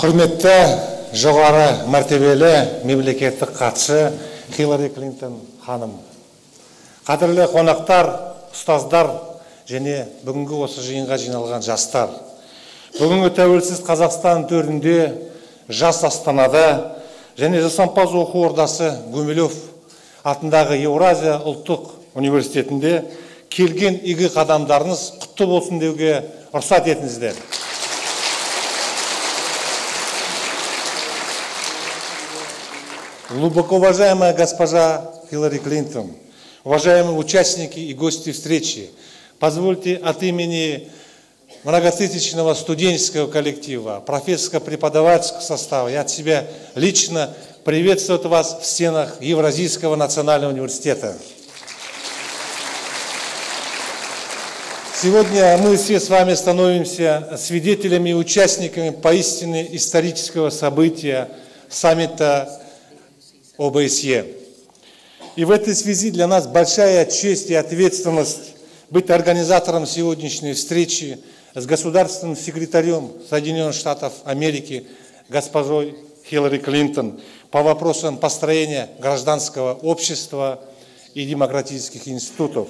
Құрметті жоғары мәртебелі мемлекеттік хатшы Хиллари Клинтон ханым. Қадірлі қонақтар, ұстаздар және бүгінгі осы жиынға жиналған жастар. Бүгінгі тәуелсіз Қазақстан төрінде, жас Астанада және жасампаз оқу ордасы Гумилев атындағы Еуразия ұлттық университетінде келген игі қадамдарыңыз құтты болсын деуге рұқсат етіңіздер. Глубоко уважаемая госпожа Хиллари Клинтон, уважаемые участники и гости встречи, позвольте от имени многотысячного студенческого коллектива, профессорско-преподавательского состава и от себя лично приветствовать вас в стенах Евразийского национального университета. Сегодня мы все с вами становимся свидетелями и участниками поистине исторического события саммита ОБСЕ. И в этой связи для нас большая честь и ответственность быть организатором сегодняшней встречи с государственным секретарем Соединенных Штатов Америки госпожой Хиллари Клинтон по вопросам построения гражданского общества и демократических институтов.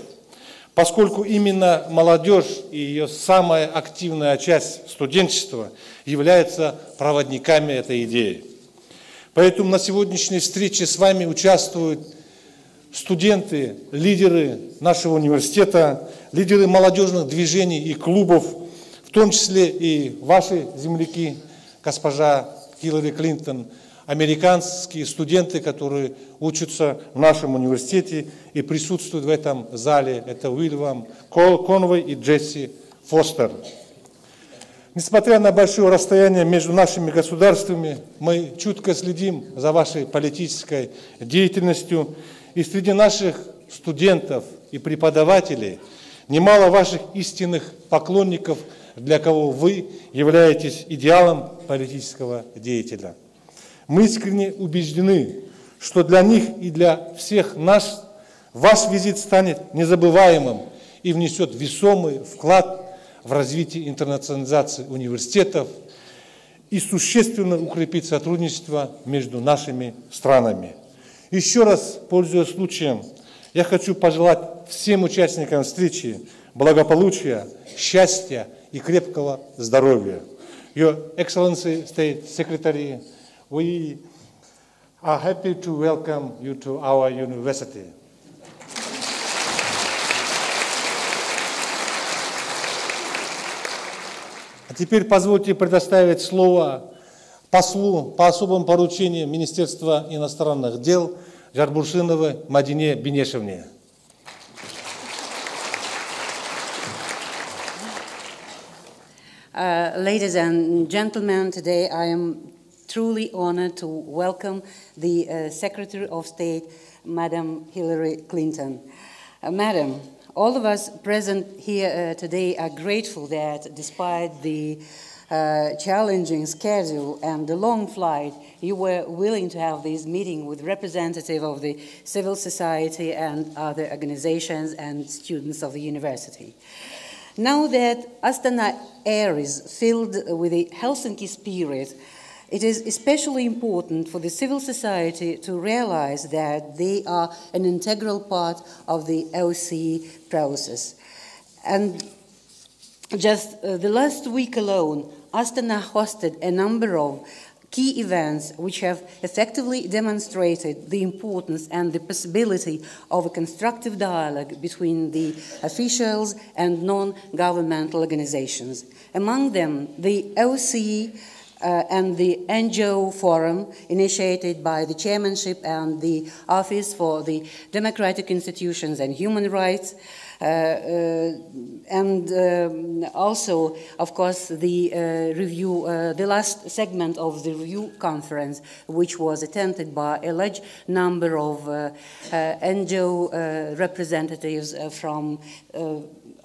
Поскольку именно молодежь и ее самая активная часть студенчества являются проводниками этой идеи. Поэтому на сегодняшней встрече с вами участвуют студенты, лидеры нашего университета, лидеры молодежных движений и клубов, в том числе и ваши земляки, госпожа Хиллари Клинтон, американские студенты, которые учатся в нашем университете и присутствуют в этом зале. Это Уильям Конвей и Джесси Фостер. Несмотря на большое расстояние между нашими государствами, мы чутко следим за вашей политической деятельностью. И среди наших студентов и преподавателей немало ваших истинных поклонников, для кого вы являетесь идеалом политического деятеля. Мы искренне убеждены, что для них и для всех нас ваш визит станет незабываемым и внесет весомый вклад в развитие интернационализации университетов и существенно укрепит сотрудничество между нашими странами. Еще раз, пользуясь случаем, я хочу пожелать всем участникам встречи благополучия, счастья и крепкого здоровья. Your Excellency State Secretary, we are happy to welcome you to our university. А теперь позвольте предоставить слово послу по особым поручениям Министерства иностранных дел Жарбуршиновой Мадине Бинешевне. Ladies and gentlemen, today I am truly honored to welcome the Secretary of State, Madam Hillary Clinton. Madam, all of us present here today are grateful that despite the challenging schedule and the long flight, you were willing to have this meeting with representatives of the civil society and other organizations and students of the university. Now that Astana air is filled with the Helsinki spirit, it is especially important for the civil society to realize that they are an integral part of the OBSE process. And just the last week alone, Astana hosted a number of key events which have effectively demonstrated the importance and the possibility of a constructive dialogue between the officials and non-governmental organizations. Among them, the OBSE and the NGO Forum, initiated by the Chairmanship and the Office for the Democratic Institutions and Human Rights, and also, of course, the review, the last segment of the review conference, which was attended by a large number of NGO representatives from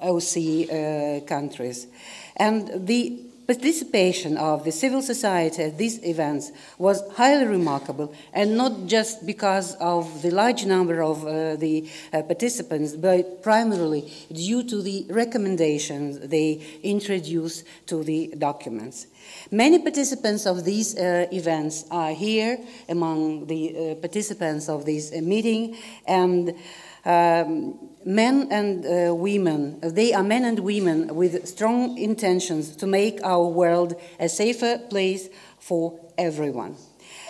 OBSE countries. And the Participation of the civil society at these events was highly remarkable, and not just because of the large number of the participants, but primarily due to the recommendations they introduced to the documents. Many participants of these events are here among the participants of this meeting, and men and women, they are men and women with strong intentions to make our world a safer place for everyone.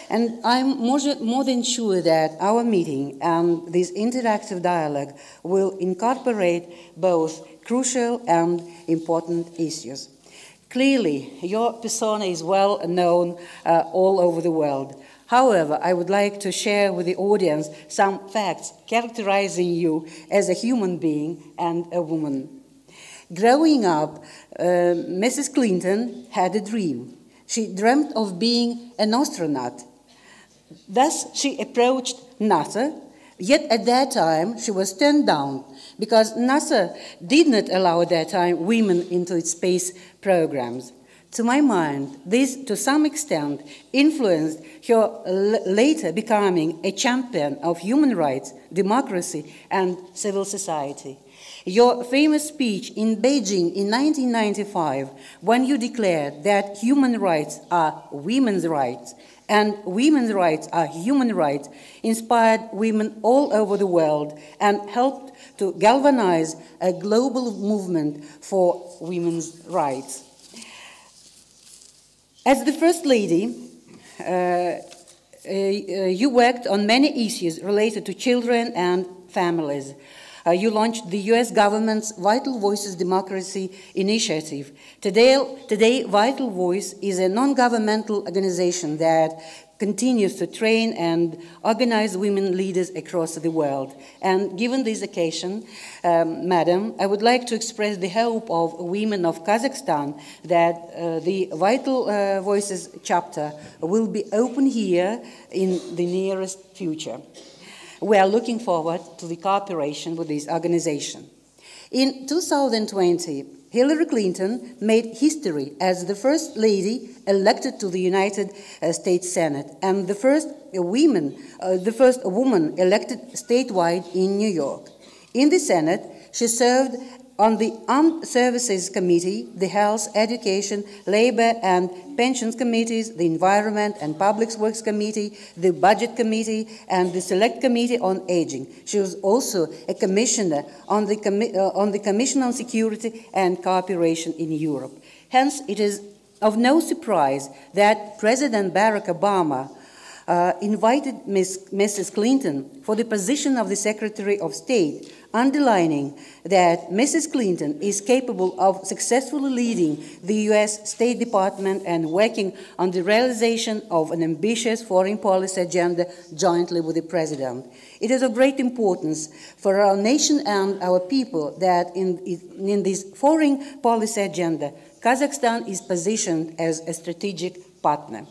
And I'm more than sure that our meeting and this interactive dialogue will incorporate both crucial and important issues. Clearly, your persona is well known all over the world. However, I would like to share with the audience some facts characterizing you as a human being and a woman. Growing up, Mrs. Clinton had a dream. She dreamt of being an astronaut. Thus, she approached NASA, yet at that time she was turned down because NASA did not allow at that time women into its space programs. To my mind, this, to some extent, influenced her later becoming a champion of human rights, democracy, and civil society. Your famous speech in Beijing in 1995, when you declared that human rights are women's rights and women's rights are human rights, inspired women all over the world and helped to galvanize a global movement for women's rights. As the First Lady, you worked on many issues related to children and families. You launched the US government's Vital Voices Democracy Initiative. Today, Vital Voice is a non-governmental organization that continues to train and organize women leaders across the world. And given this occasion, Madam, I would like to express the hope of women of Kazakhstan that the Vital Voices chapter will be open here in the nearest future. We are looking forward to the cooperation with this organization. In 2020, Hillary Clinton made history as the first lady elected to the United States Senate and the first woman elected statewide in New York. In the Senate, she served on the Armed Services Committee, the Health, Education, Labor and Pensions Committees, the Environment and Public Works Committee, the Budget Committee, and the Select Committee on Aging. She was also a commissioner on the Commission on Security and Cooperation in Europe. Hence, it is of no surprise that President Barack Obama invited Mrs. Clinton for the position of the Secretary of State, underlining that Mrs. Clinton is capable of successfully leading the US State Department and working on the realization of an ambitious foreign policy agenda jointly with the President. It is of great importance for our nation and our people that in this foreign policy agenda, Kazakhstan is positioned as a strategic partner.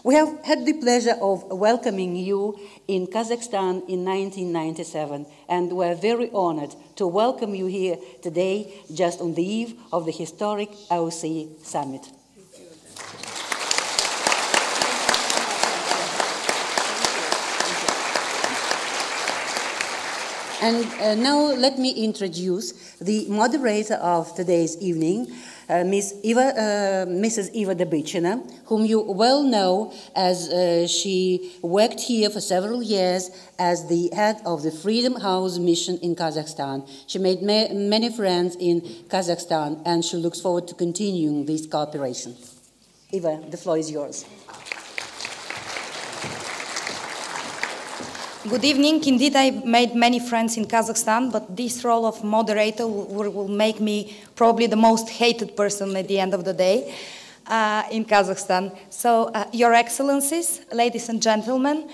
We have had the pleasure of welcoming you in Kazakhstan in 1997, and we're very honored to welcome you here today, just on the eve of the historic OBSEE summit. And now let me introduce the moderator of today's evening, Mrs. Eva Dobychina, whom you well know as she worked here for several years as the head of the Freedom House mission in Kazakhstan. She made many friends in Kazakhstan, and she looks forward to continuing this cooperation. Eva, the floor is yours. Good evening. Indeed, I made many friends in Kazakhstan, but this role of moderator will make me probably the most hated person at the end of the day in Kazakhstan. So, Your Excellencies, ladies and gentlemen,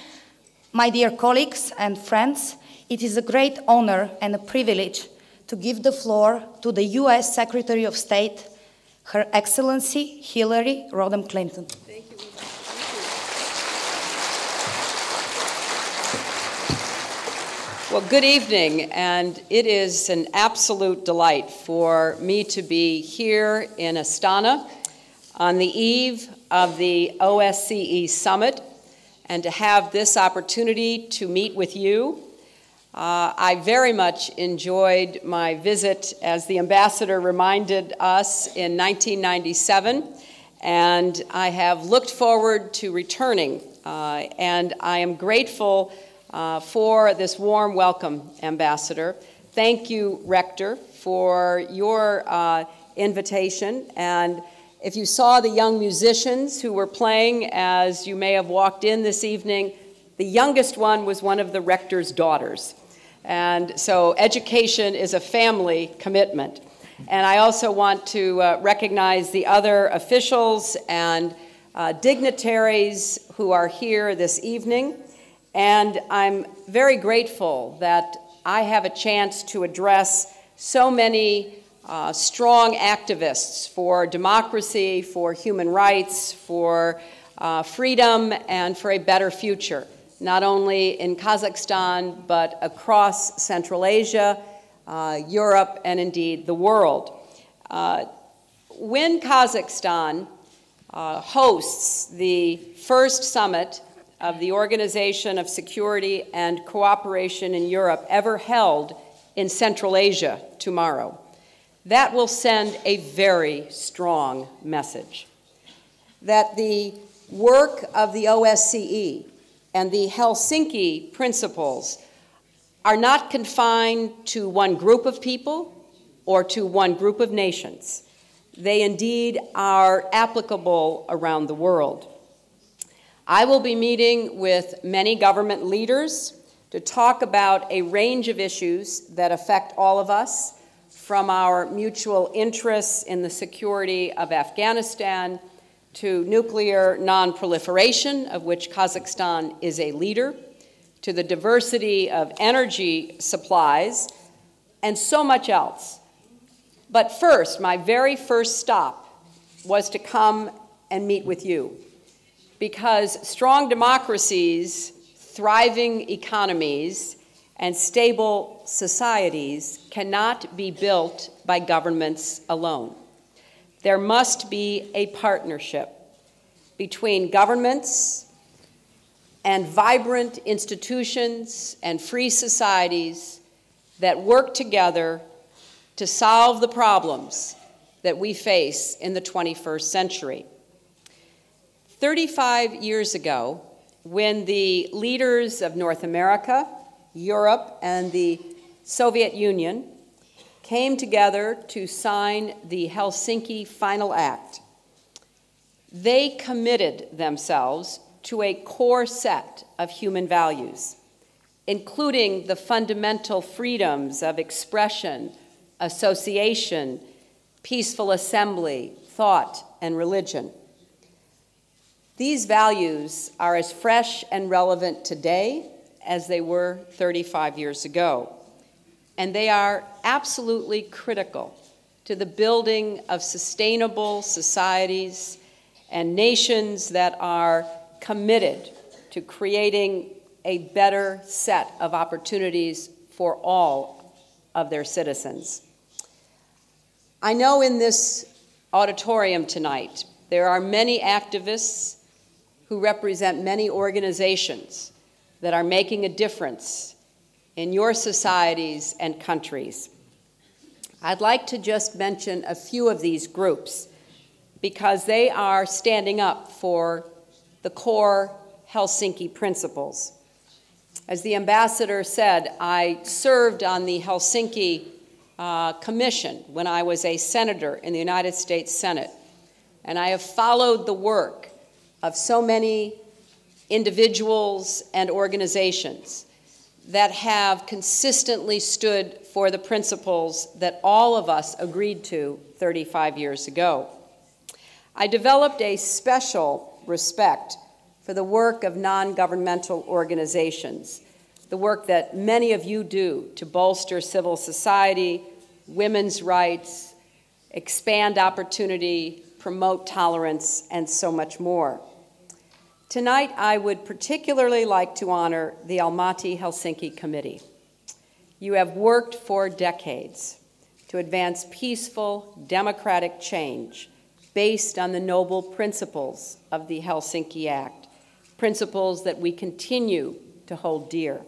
my dear colleagues and friends, it is a great honor and a privilege to give the floor to the US Secretary of State, Her Excellency Hillary Rodham Clinton. Thank you. Well, good evening, and it is an absolute delight for me to be here in Astana on the eve of the OSCE summit and to have this opportunity to meet with you. I very much enjoyed my visit, as the ambassador reminded us, in 1997, and I have looked forward to returning, and I am grateful for this warm welcome, Ambassador. Thank you, Rector, for your invitation. And if you saw the young musicians who were playing as you may have walked in this evening, the youngest one was one of the Rector's daughters. And so education is a family commitment. And I also want to recognize the other officials and dignitaries who are here this evening. And I'm very grateful that I have a chance to address so many strong activists for democracy, for human rights, for freedom, and for a better future, not only in Kazakhstan, but across Central Asia, Europe, and indeed the world. When Kazakhstan hosts the first summit of the Organization of Security and Cooperation in Europe ever held in Central Asia tomorrow, that will send a very strong message that the work of the OSCE and the Helsinki principles are not confined to one group of people or to one group of nations. They indeed are applicable around the world. I will be meeting with many government leaders to talk about a range of issues that affect all of us, from our mutual interests in the security of Afghanistan to nuclear non-proliferation, of which Kazakhstan is a leader, to the diversity of energy supplies, and so much else. But first, my very first stop was to come and meet with you, because strong democracies, thriving economies, and stable societies cannot be built by governments alone. There must be a partnership between governments and vibrant institutions and free societies that work together to solve the problems that we face in the 21st century. 35 years ago, when the leaders of North America, Europe, and the Soviet Union came together to sign the Helsinki Final Act, they committed themselves to a core set of human values, including the fundamental freedoms of expression, association, peaceful assembly, thought, and religion. These values are as fresh and relevant today as they were 35 years ago, and they are absolutely critical to the building of sustainable societies and nations that are committed to creating a better set of opportunities for all of their citizens. I know in this auditorium tonight there are many activists who represent many organizations that are making a difference in your societies and countries. I'd like to just mention a few of these groups because they are standing up for the core Helsinki principles. As the ambassador said, I served on the Helsinki Commission when I was a senator in the United States Senate, and I have followed the work of so many individuals and organizations that have consistently stood for the principles that all of us agreed to 35 years ago. I developed a special respect for the work of non-governmental organizations, the work that many of you do to bolster civil society, women's rights, expand opportunity, promote tolerance, and so much more. Tonight, I would particularly like to honor the Almaty-Helsinki Committee. You have worked for decades to advance peaceful, democratic change based on the noble principles of the Helsinki Act, principles that we continue to hold dear.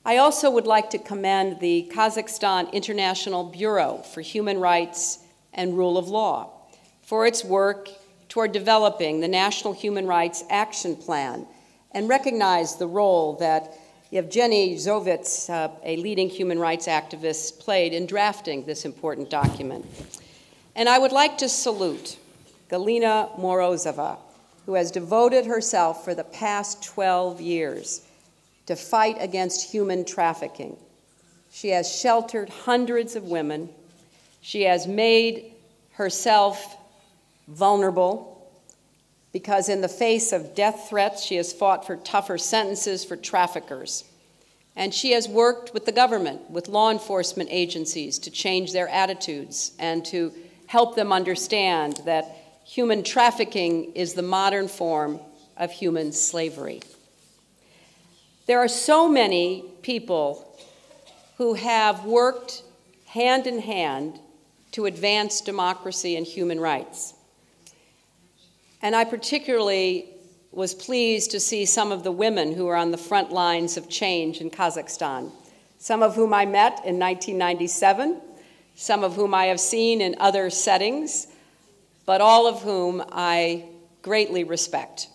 I also would like to commend the Kazakhstan International Bureau for Human Rights and Rule of Law for its work toward developing the National Human Rights Action Plan and recognize the role that Yevgeny Zhovits, a leading human rights activist, played in drafting this important document. And I would like to salute Galina Morozova, who has devoted herself for the past 12 years to fight against human trafficking. She has sheltered hundreds of women. She has made herself vulnerable because in the face of death threats, she has fought for tougher sentences for traffickers. And she has worked with the government, with law enforcement agencies to change their attitudes and to help them understand that human trafficking is the modern form of human slavery. There are so many people who have worked hand in hand to advance democracy and human rights. And I particularly was pleased to see some of the women who are on the front lines of change in Kazakhstan, some of whom I met in 1997, some of whom I have seen in other settings, but all of whom I greatly respect.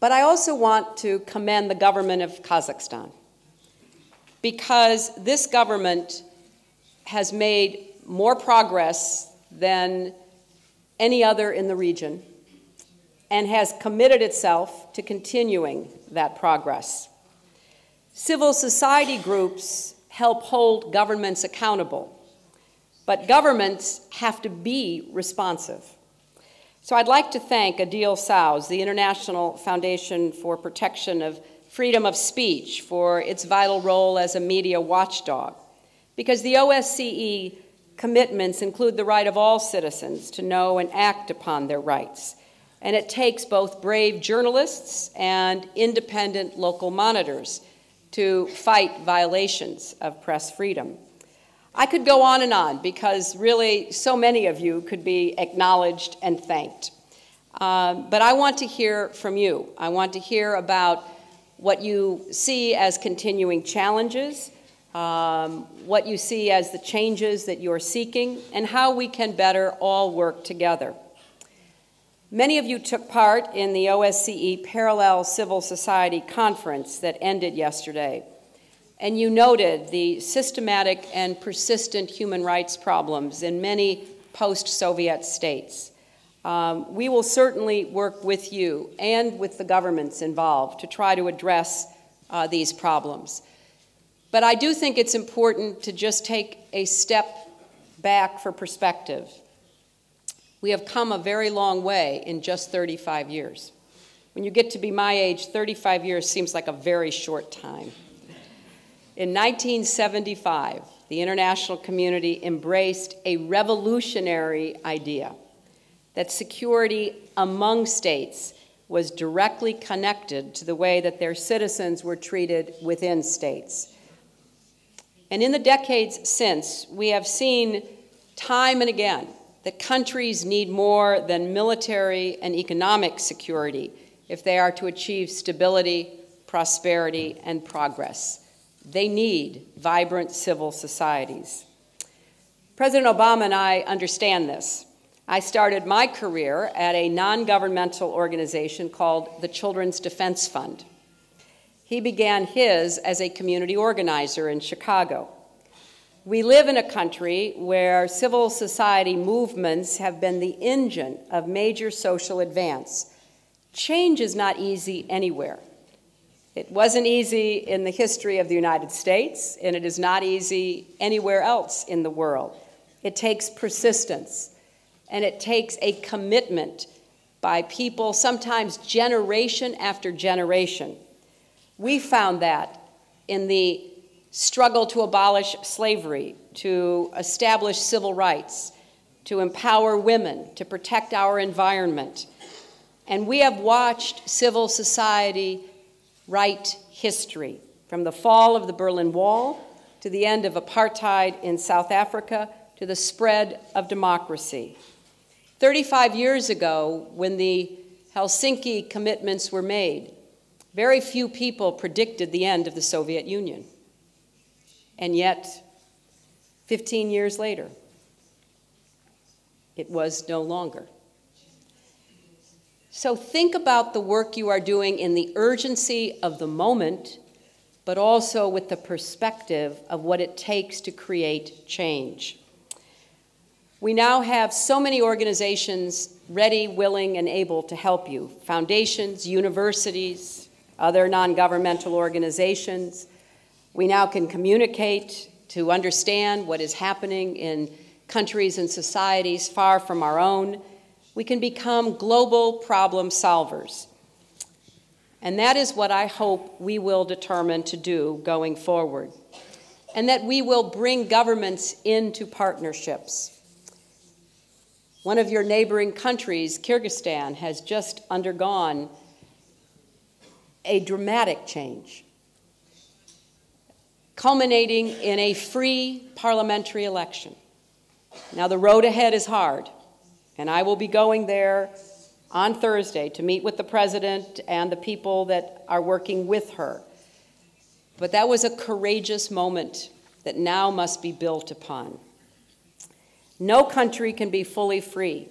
But I also want to commend the government of Kazakhstan because this government has made more progress than any other in the region and has committed itself to continuing that progress. Civil society groups help hold governments accountable, but governments have to be responsive. So I'd like to thank Adil Sauz, the International Foundation for Protection of Freedom of Speech, for its vital role as a media watchdog, because the OSCE commitments include the right of all citizens to know and act upon their rights. And it takes both brave journalists and independent local monitors to fight violations of press freedom. I could go on because really so many of you could be acknowledged and thanked. But I want to hear from you. I want to hear about what you see as continuing challenges, what you see as the changes that you're seeking, and how we can better all work together. Many of you took part in the OSCE Parallel Civil Society Conference that ended yesterday, and you noted the systematic and persistent human rights problems in many post-Soviet states. We will certainly work with you and with the governments involved to try to address these problems. But I do think it's important to just take a step back for perspective. We have come a very long way in just 35 years. When you get to be my age, 35 years seems like a very short time. In 1975, the international community embraced a revolutionary idea that security among states was directly connected to the way that their citizens were treated within states. And in the decades since, we have seen time and again that countries need more than military and economic security if they are to achieve stability, prosperity, and progress. They need vibrant civil societies. President Obama and I understand this. I started my career at a non-governmental organization called the Children's Defense Fund. He began his as a community organizer in Chicago. We live in a country where civil society movements have been the engine of major social advance. Change is not easy anywhere. It wasn't easy in the history of the United States, and it is not easy anywhere else in the world. It takes persistence, and it takes a commitment by people, sometimes generation after generation. We found that in the struggle to abolish slavery, to establish civil rights, to empower women, to protect our environment. And we have watched civil society write history, from the fall of the Berlin Wall to the end of apartheid in South Africa to the spread of democracy. 35 years ago, when the Helsinki commitments were made, very few people predicted the end of the Soviet Union. And yet, 15 years later, it was no longer. So think about the work you are doing in the urgency of the moment, but also with the perspective of what it takes to create change. We now have so many organizations ready, willing, and able to help you. Foundations, universities, other non-governmental organizations. We now can communicate to understand what is happening in countries and societies far from our own. We can become global problem solvers. And that is what I hope we will determine to do going forward. And that we will bring governments into partnerships. One of your neighboring countries, Kyrgyzstan, has just undergone a dramatic change, culminating in a free parliamentary election. Now, the road ahead is hard, and I will be going there on Thursday to meet with the president and the people that are working with her. But that was a courageous moment that now must be built upon. No country can be fully free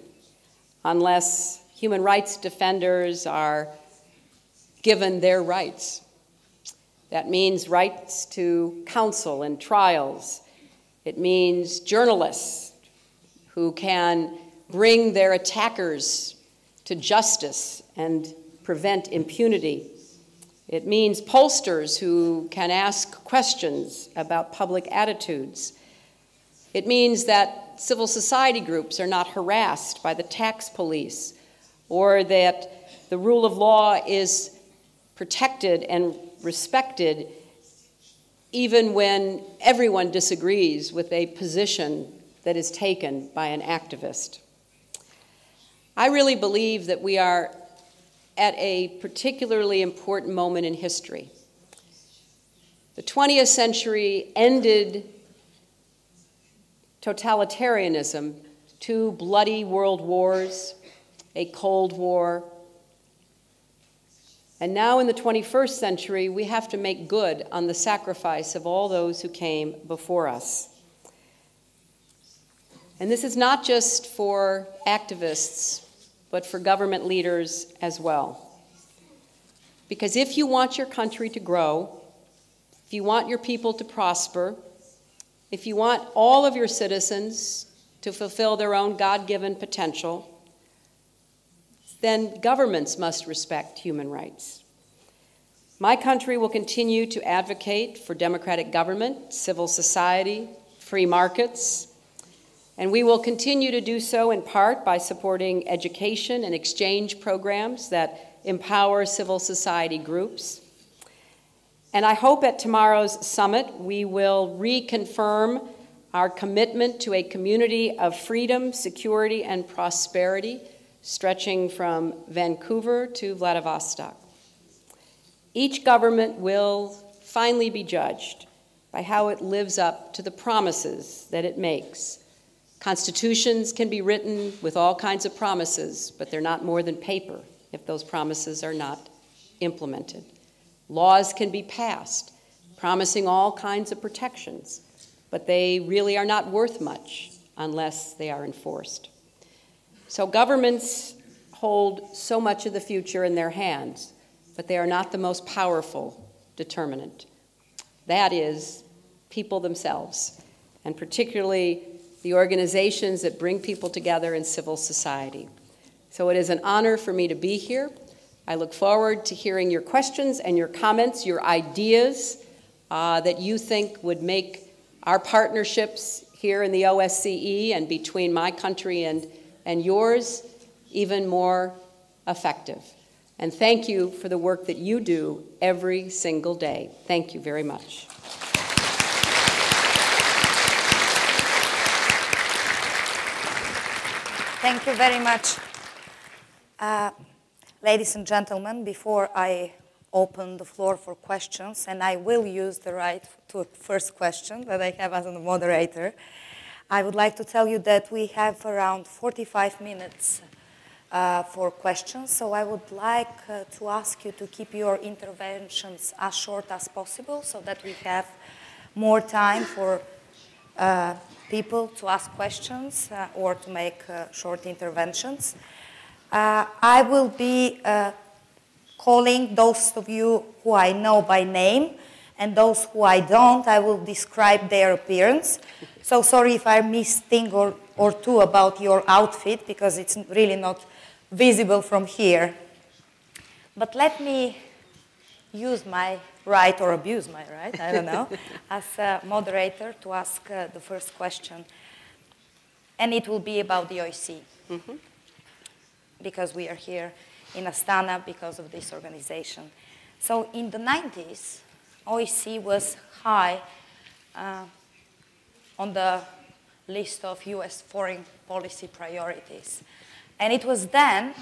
unless human rights defenders are given their rights. That means rights to counsel and trials. It means journalists who can bring their attackers to justice and prevent impunity. It means pollsters who can ask questions about public attitudes. It means that civil society groups are not harassed by the tax police, or that the rule of law is protected and respected even when everyone disagrees with a position that is taken by an activist. I really believe that we are at a particularly important moment in history. The 20th century ended totalitarianism, 2 bloody world wars, a Cold War. And now in the 21st century, we have to make good on the sacrifice of all those who came before us. And this is not just for activists, but for government leaders as well. Because if you want your country to grow, if you want your people to prosper, if you want all of your citizens to fulfill their own God-given potential, then governments must respect human rights. My country will continue to advocate for democratic government, civil society, free markets, and we will continue to do so in part by supporting education and exchange programs that empower civil society groups. And I hope at tomorrow's summit we will reconfirm our commitment to a community of freedom, security, and prosperity stretching from Vancouver to Vladivostok. Each government will finally be judged by how it lives up to the promises that it makes. Constitutions can be written with all kinds of promises, but they're not more than paper if those promises are not implemented. Laws can be passed, promising all kinds of protections, but they really are not worth much unless they are enforced. So governments hold so much of the future in their hands, but they are not the most powerful determinant. That is people themselves, and particularly the organizations that bring people together in civil society. So it is an honor for me to be here. I look forward to hearing your questions and your comments, your ideas that you think would make our partnerships here in the OSCE and between my country and yours even more effective. And thank you for the work that you do every single day. Thank you very much. Thank you very much. Ladies and gentlemen, before I open the floor for questions, and I will use the right to first question that I have as a moderator, I would like to tell you that we have around 45 minutes for questions, so I would like to ask you to keep your interventions as short as possible so that we have more time for people to ask questions or to make short interventions. I will be calling those of you who I know by name, and those who I don't, I will describe their appearance. So sorry if I miss a thing or two about your outfit, because it's really not visible from here. But let me use my right, or abuse my right, I don't know, as a moderator to ask the first question. And it will be about the OBSE, because we are here in Astana because of this organization. So in the 90s, OBSE was high on the list of US foreign policy priorities. And it was then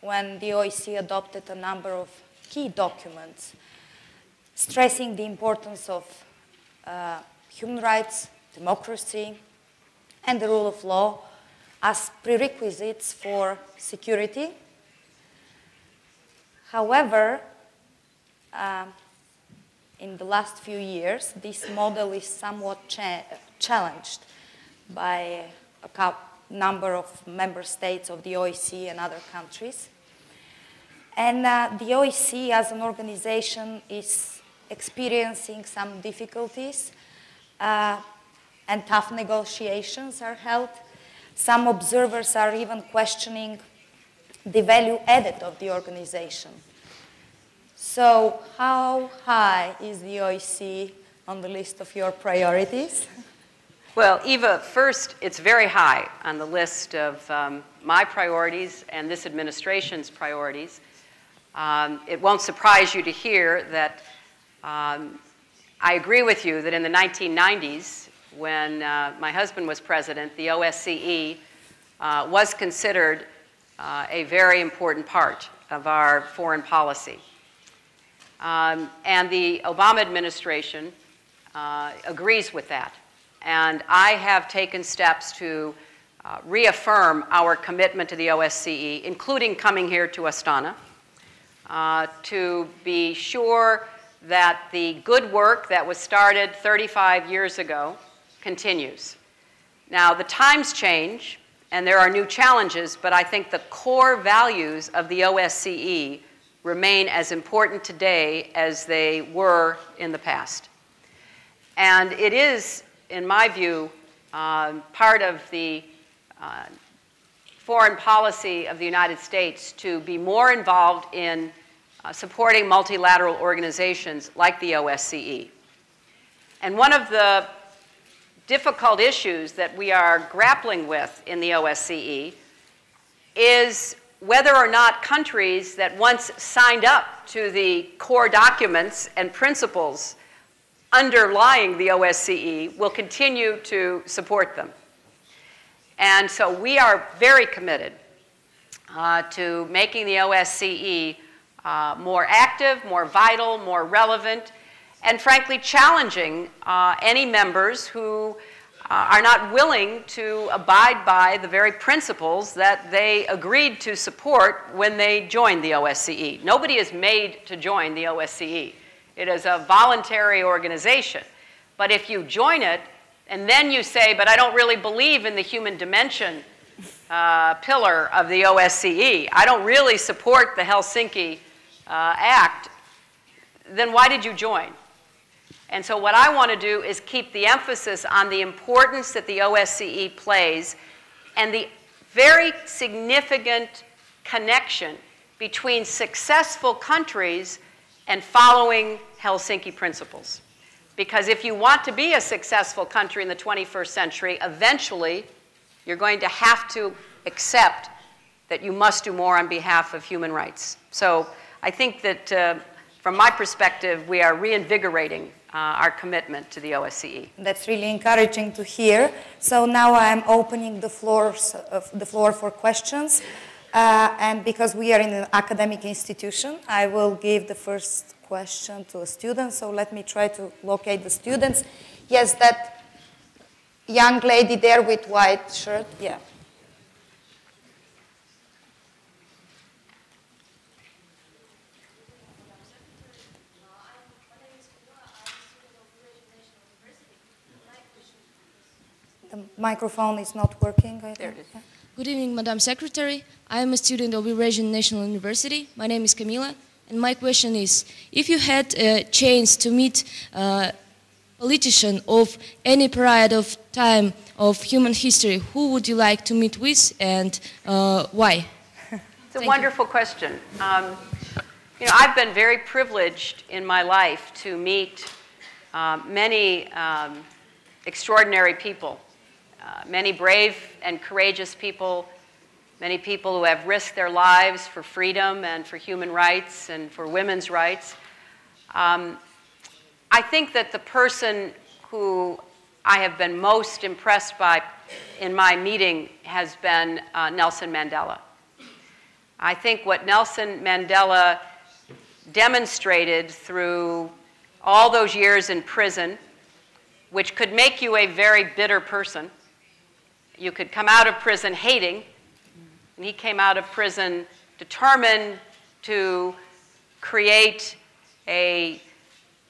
when the OBSE adopted a number of key documents stressing the importance of human rights, democracy, and the rule of law as prerequisites for security. However, in the last few years, this model is somewhat challenged by a number of member states of the OBSE and other countries. And the OBSE as an organization is experiencing some difficulties, and tough negotiations are held. Some observers are even questioning the value added of the organization. So how high is the OBSE on the list of your priorities? Well, Eva, first, it's very high on the list of my priorities and this administration's priorities. It won't surprise you to hear that I agree with you that in the 1990s, when my husband was president, the OBSE was considered a very important part of our foreign policy. And the Obama administration agrees with that. And I have taken steps to reaffirm our commitment to the OBSE, including coming here to Astana, to be sure that the good work that was started 35 years ago continues. Now, the times change, and there are new challenges, but I think the core values of the OBSE remain as important today as they were in the past. And it is, in my view, part of the foreign policy of the United States to be more involved in supporting multilateral organizations like the OBSE. And one of the difficult issues that we are grappling with in the OBSE is whether or not countries that once signed up to the core documents and principles underlying the OBSE will continue to support them. And so we are very committed to making the OBSE more active, more vital, more relevant, and frankly challenging any members who are not willing to abide by the very principles that they agreed to support when they joined the OBSE. Nobody is made to join the OBSE. It is a voluntary organization. But if you join it, and then you say, but I don't really believe in the human dimension pillar of the OBSE, I don't really support the Helsinki Act, then why did you join? And so what I want to do is keep the emphasis on the importance that the OBSE plays and the very significant connection between successful countries and following Helsinki principles. Because if you want to be a successful country in the 21st century, eventually you're going to have to accept that you must do more on behalf of human rights. So I think that from my perspective, we are reinvigorating our commitment to the OBSE. That's really encouraging to hear. So now I'm opening the floor for questions. And because we are in an academic institution, I will give the first question to a student. So let me try to locate the students. Yes, that young lady there with white shirt, yeah. The microphone is not working. There it is. Yeah. Good evening, Madam Secretary. I am a student of Eurasian National University. My name is Camila, and my question is, if you had a chance to meet a politician of any period of time of human history, who would you like to meet with and why? It's a wonderful question. You know, I've been very privileged in my life to meet many extraordinary people. Many brave and courageous people, many people who have risked their lives for freedom and for human rights and for women's rights. I think that the person who I have been most impressed by in my meeting has been Nelson Mandela. I think what Nelson Mandela demonstrated through all those years in prison, which could make you a very bitter person. You could come out of prison hating, and he came out of prison determined to create a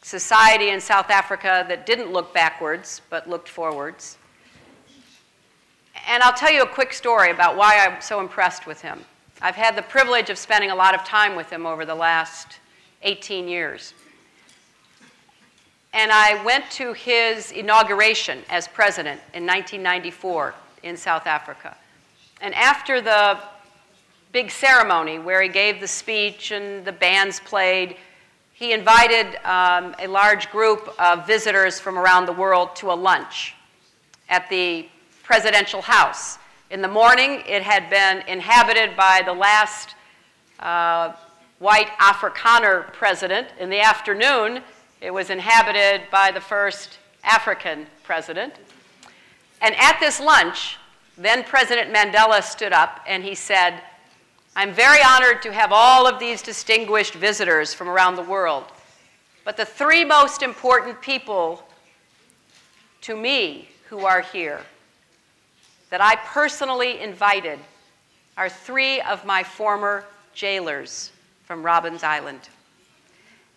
society in South Africa that didn't look backwards, but looked forwards. And I'll tell you a quick story about why I'm so impressed with him. I've had the privilege of spending a lot of time with him over the last 18 years. And I went to his inauguration as president in 1994 in South Africa. And after the big ceremony where he gave the speech and the bands played, he invited a large group of visitors from around the world to a lunch at the presidential house. In the morning, it had been inhabited by the last white Afrikaner president. In the afternoon, it was inhabited by the first African president. And at this lunch, then President Mandela stood up and he said, "I'm very honored to have all of these distinguished visitors from around the world. But the three most important people to me who are here that I personally invited are three of my former jailers from Robben Island."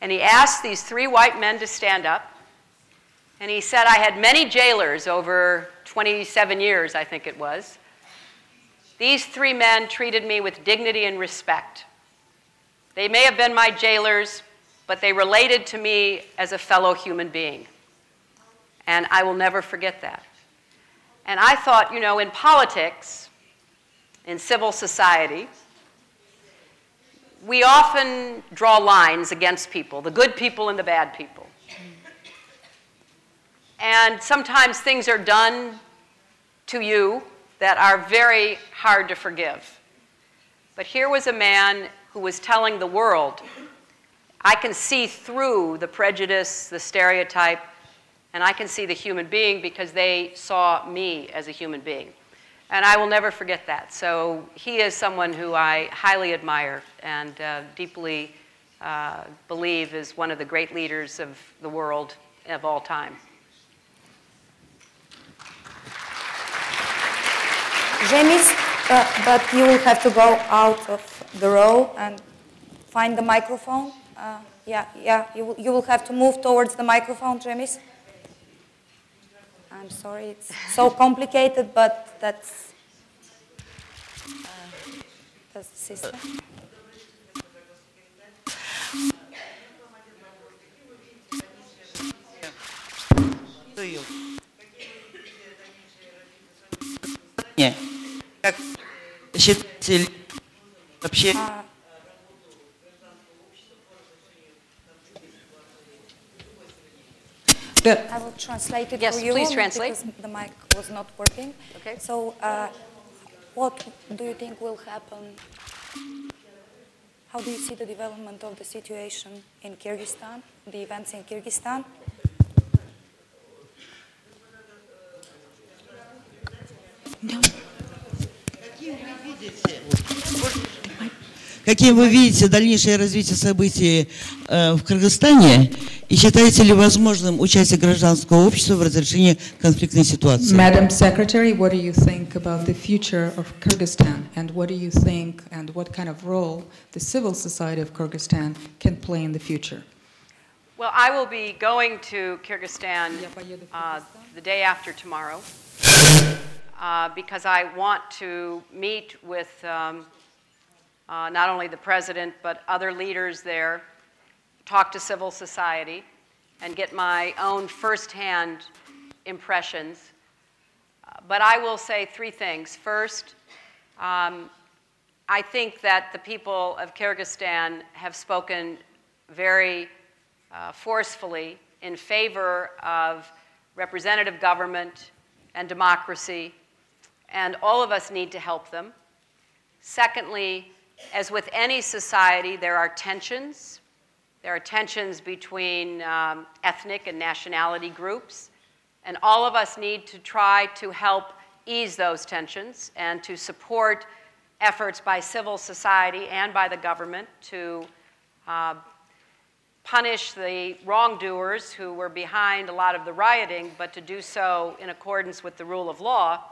And he asked these three white men to stand up. And he said, "I had many jailers over 27 years, I think it was. These three men treated me with dignity and respect. They may have been my jailers, but they related to me as a fellow human being. And I will never forget that." And I thought, you know, in politics, in civil society, we often draw lines against people, the good people and the bad people. And sometimes things are done to you that are very hard to forgive. But here was a man who was telling the world, I can see through the prejudice, the stereotype, and I can see the human being because they saw me as a human being. And I will never forget that. So he is someone who I highly admire and deeply believe is one of the great leaders of the world of all time. James, but you will have to go out of the row and find the microphone. You will have to move towards the microphone, James. I'm sorry, it's so complicated, but that's the system. Как считаете вообще? I will translate it Yes, for you please translate. because the mic was not working. Okay. So, what do you think will happen? How do you see the development of the situation in Kyrgyzstan, the events in Kyrgyzstan? Каким вы видите дальнейшее развитие событий в Кыргызстане и считаете ли возможным участие гражданского общества в разрешении конфликтной ситуации? Madam Secretary, what do you think about the future of Kyrgyzstan, and what do you think and what kind of role the civil society of Kyrgyzstan can play in the future? Well, I will be going to Kyrgyzstan the day after tomorrow because I want to meet with not only the president but other leaders there, talk to civil society, and get my own firsthand impressions. But I will say three things. First, I think that the people of Kyrgyzstan have spoken very forcefully in favor of representative government and democracy, and all of us need to help them. Secondly, as with any society, there are tensions. There are tensions between ethnic and nationality groups, and all of us need to try to help ease those tensions and to support efforts by civil society and by the government to punish the wrongdoers who were behind a lot of the rioting, but to do so in accordance with the rule of law,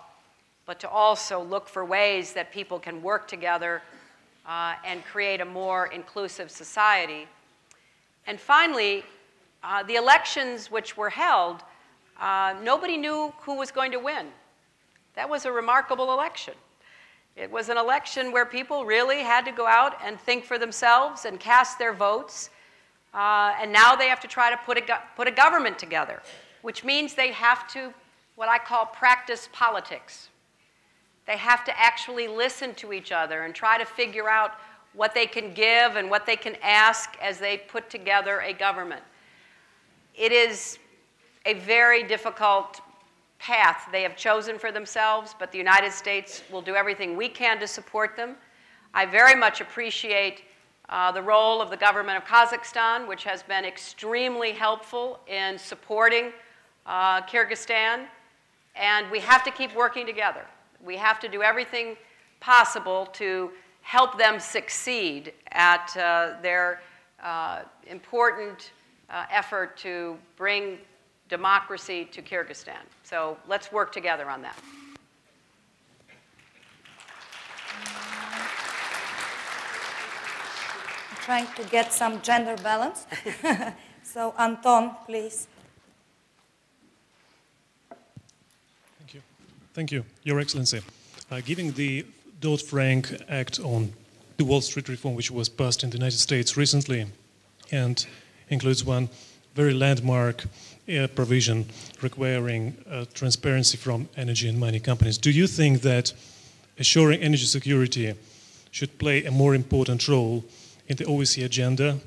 but to also look for ways that people can work together and create a more inclusive society. And finally, the elections which were held, nobody knew who was going to win. That was a remarkable election. It was an election where people really had to go out and think for themselves and cast their votes. And now they have to try to put a government together, which means they have to, what I call, practice politics. They have to actually listen to each other and try to figure out what they can give and what they can ask as they put together a government. It is a very difficult path they have chosen for themselves, but the United States will do everything we can to support them. I very much appreciate the role of the government of Kazakhstan, which has been extremely helpful in supporting Kyrgyzstan, and we have to keep working together. We have to do everything possible to help them succeed at their important effort to bring democracy to Kyrgyzstan. So let's work together on that. Trying to get some gender balance. So Anton, please. Thank you, Your Excellency. Given the Dodd-Frank Act on the Wall Street reform, which was passed in the United States recently, and includes one very landmark provision requiring transparency from energy and mining companies, do you think that assuring energy security should play a more important role in the OBSE agenda?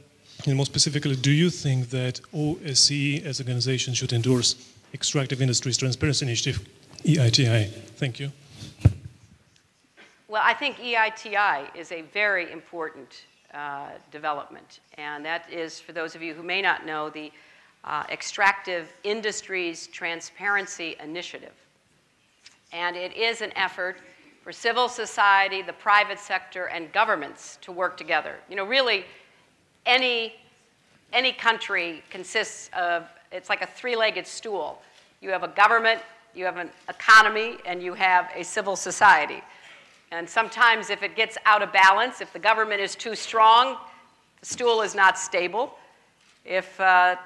And more specifically, do you think that OBSE as an organization should endorse Extractive Industries Transparency Initiative, EITI? Thank you. Well, I think EITI is a very important development, and that is, for those of you who may not know, the Extractive Industries Transparency Initiative. And it is an effort for civil society, the private sector, and governments to work together. You know, really, any country consists of, it's like a three-legged stool. You have a government, you have an economy, and you have a civil society. And sometimes if it gets out of balance, if the government is too strong, the stool is not stable. If the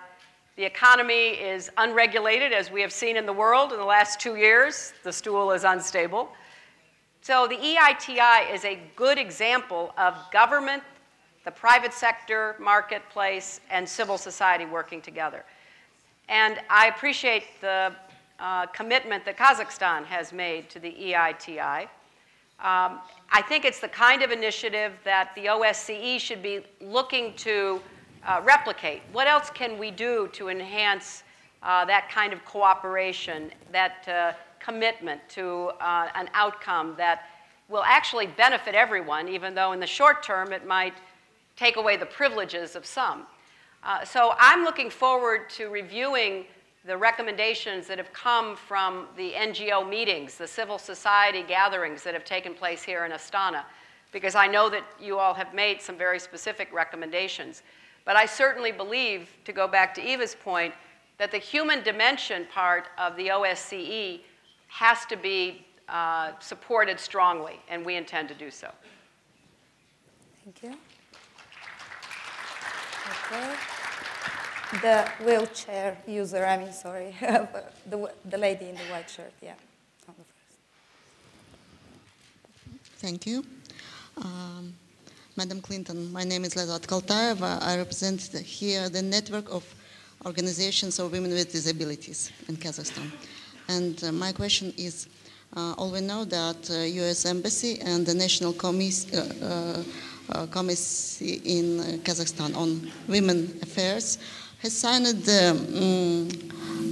economy is unregulated, as we have seen in the world in the last 2 years, the stool is unstable. So the EITI is a good example of government, the private sector, marketplace, and civil society working together. And I appreciate the commitment that Kazakhstan has made to the EITI. I think it's the kind of initiative that the OSCE should be looking to replicate. What else can we do to enhance that kind of cooperation, that commitment to an outcome that will actually benefit everyone, even though in the short term it might take away the privileges of some. So I'm looking forward to reviewing the recommendations that have come from the NGO meetings, the civil society gatherings that have taken place here in Astana, because I know that you all have made some very specific recommendations. But I certainly believe, to go back to Eva's point, that the human dimension part of the OSCE has to be supported strongly, and we intend to do so. Thank you. Okay. The wheelchair user, I mean, sorry, the lady in the white shirt, yeah. On the first. Thank you. Madam Clinton, my name is Lezat Kaltaeva. I represent here the network of organizations of women with disabilities in Kazakhstan. And my question is, all we know that U.S. Embassy and the National Committee in Kazakhstan on Women Affairs has signed the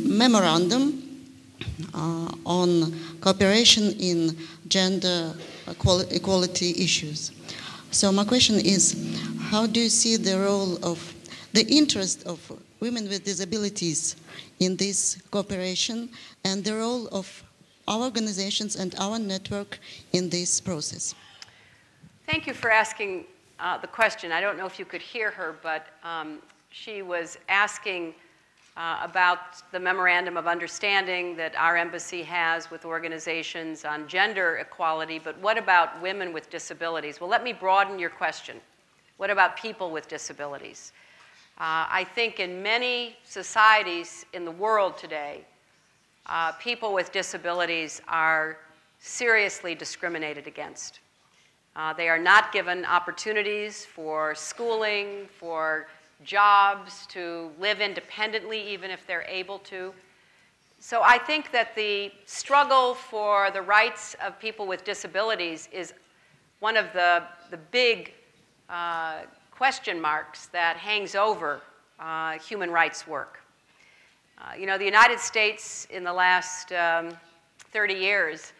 memorandum on cooperation in gender equality issues. So my question is, how do you see the role of the interest of women with disabilities in this cooperation and the role of our organizations and our network in this process? Thank you for asking the question. I don't know if you could hear her, but she was asking about the memorandum of understanding that our embassy has with organizations on gender equality, but what about women with disabilities? Well, let me broaden your question. What about people with disabilities? I think in many societies in the world today, people with disabilities are seriously discriminated against. They are not given opportunities for schooling, for jobs, to live independently even if they're able to. So I think that the struggle for the rights of people with disabilities is one of the big question marks that hangs over human rights work. You know, the United States in the last 30 years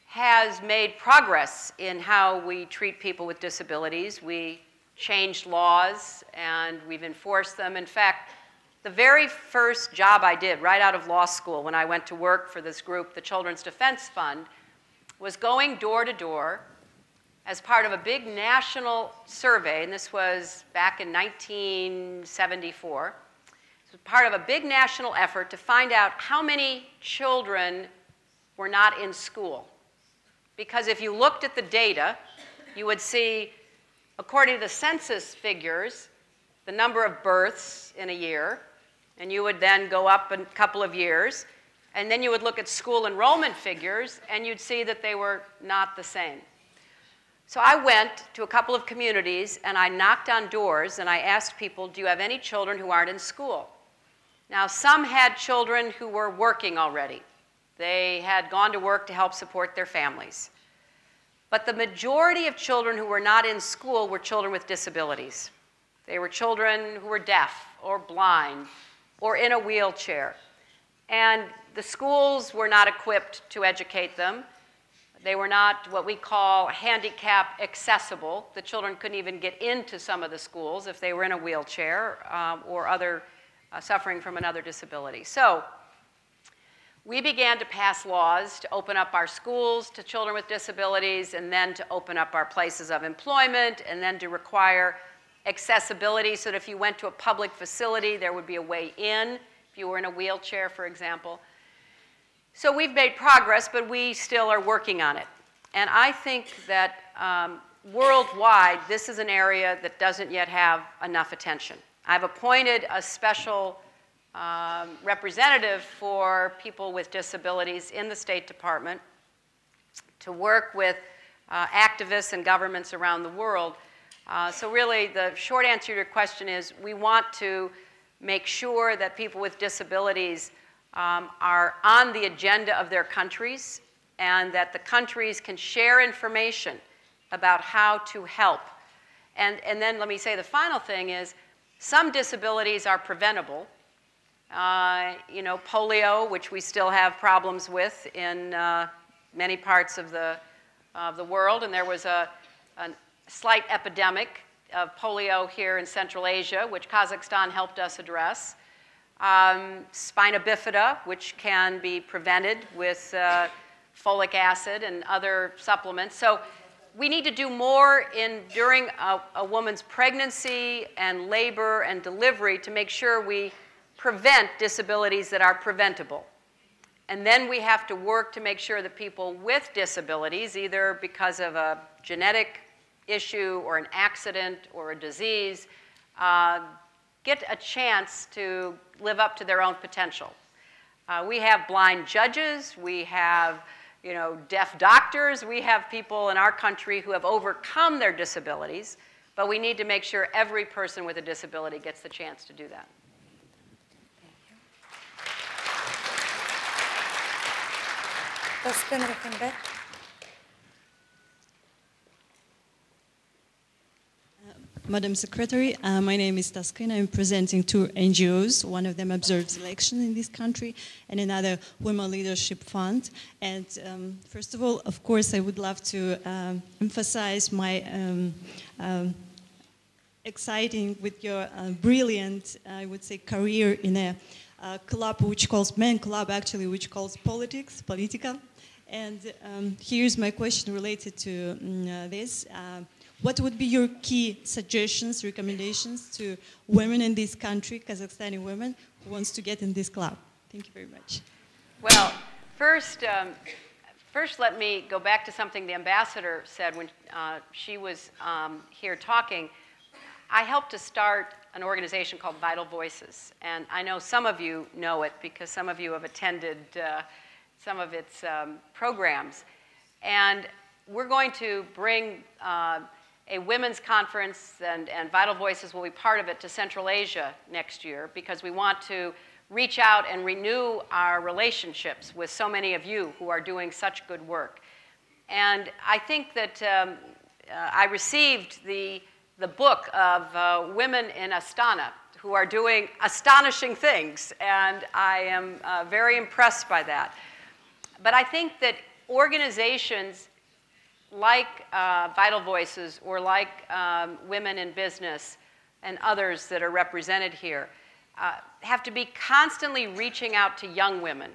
has made progress in how we treat people with disabilities. We changed laws and we've enforced them. In fact, the very first job I did right out of law school when I went to work for this group, the Children's Defense Fund, was going door to door as part of a big national survey, and this was back in 1974. It was part of a big national effort to find out how many children were not in school. Because if you looked at the data, you would see, according to the census figures, the number of births in a year, and you would then go up a couple of years, and then you would look at school enrollment figures, and you'd see that they were not the same. So I went to a couple of communities, and I knocked on doors, and I asked people, do you have any children who aren't in school? Now, some had children who were working already. They had gone to work to help support their families. But the majority of children who were not in school were children with disabilities. They were children who were deaf or blind or in a wheelchair. And the schools were not equipped to educate them. They were not what we call handicap accessible. The children couldn't even get into some of the schools if they were in a wheelchair or other suffering from another disability. So we began to pass laws to open up our schools to children with disabilities, and then to open up our places of employment, and then to require accessibility so that if you went to a public facility, there would be a way in if you were in a wheelchair, for example. So we've made progress, but we still are working on it. And I think that worldwide, this is an area that doesn't yet have enough attention. I've appointed a special representative for people with disabilities in the State Department to work with activists and governments around the world. So really, the short answer to your question is we want to make sure that people with disabilities are on the agenda of their countries, and that the countries can share information about how to help. And then let me say the final thing is, some disabilities are preventable. You know, polio, which we still have problems with in many parts of the world, and there was a slight epidemic of polio here in Central Asia, which Kazakhstan helped us address. Spina bifida, which can be prevented with folic acid and other supplements. So we need to do more during a woman's pregnancy and labor and delivery to make sure we prevent disabilities that are preventable. And then we have to work to make sure that people with disabilities, either because of a genetic issue or an accident or a disease, get a chance to live up to their own potential. We have blind judges, we have deaf doctors, we have people in our country who have overcome their disabilities, but we need to make sure every person with a disability gets the chance to do that. Madam Secretary, my name is Taskin. I'm presenting two NGOs. One of them observes election in this country and another Women Leadership Fund. And first of all, of course, I would love to emphasize my exciting with your brilliant, I would say, career in a club which calls, men club actually, which calls politics, politica. And here's my question related to this. What would be your key suggestions, recommendations to women in this country, Kazakhstani women, who wants to get in this club? Thank you very much. Well, first let me go back to something the ambassador said when she was here talking. I helped to start an organization called Vital Voices, and I know some of you know it because some of you have attended some of its programs. And we're going to bring a women's conference, and Vital Voices will be part of it, to Central Asia next year, because we want to reach out and renew our relationships with so many of you who are doing such good work. And I think that I received the book of women in Astana who are doing astonishing things, and I am very impressed by that. But I think that organizations like Vital Voices or like Women in Business and others that are represented here have to be constantly reaching out to young women.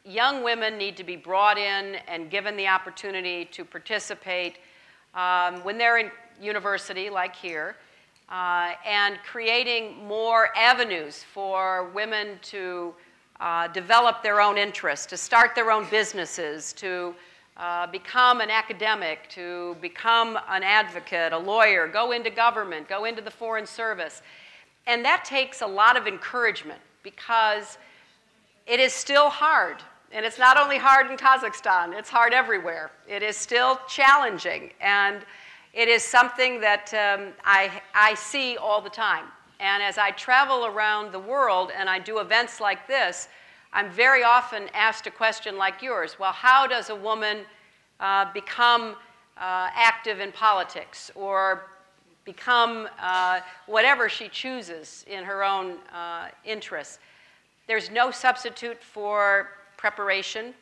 Young women need to be brought in and given the opportunity to participate when they're in university, like here, and creating more avenues for women to develop their own interests, to start their own businesses, to become an academic, to become an advocate, a lawyer, go into government, go into the foreign service. And that takes a lot of encouragement because it is still hard. And it's not only hard in Kazakhstan, it's hard everywhere. It is still challenging. And it is something that I see all the time. And as I travel around the world and I do events like this, I'm very often asked a question like yours. Well, how does a woman become active in politics or become whatever she chooses in her own interests? There's no substitute for preparation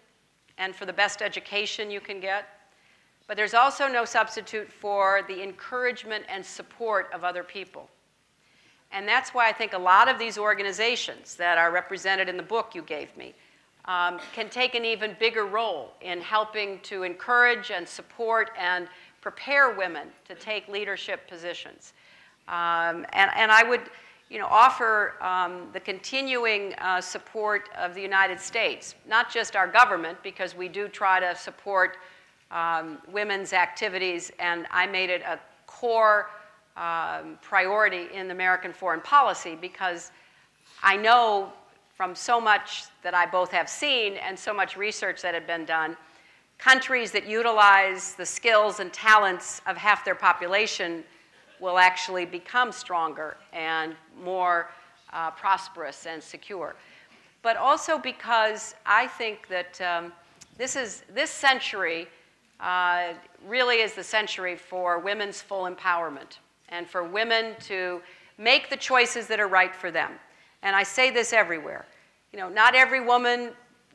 and for the best education you can get. But there's also no substitute for the encouragement and support of other people. And that's why I think a lot of these organizations that are represented in the book you gave me can take an even bigger role in helping to encourage and support and prepare women to take leadership positions. And I would offer the continuing support of the United States, not just our government, because we do try to support women's activities, and I made it a core priority in American foreign policy because I know from so much that I both have seen and so much research that had been done, countries that utilize the skills and talents of half their population will actually become stronger and more prosperous and secure. But also because I think that this century really is the century for women's full empowerment and for women to make the choices that are right for them. And I say this everywhere. Not every woman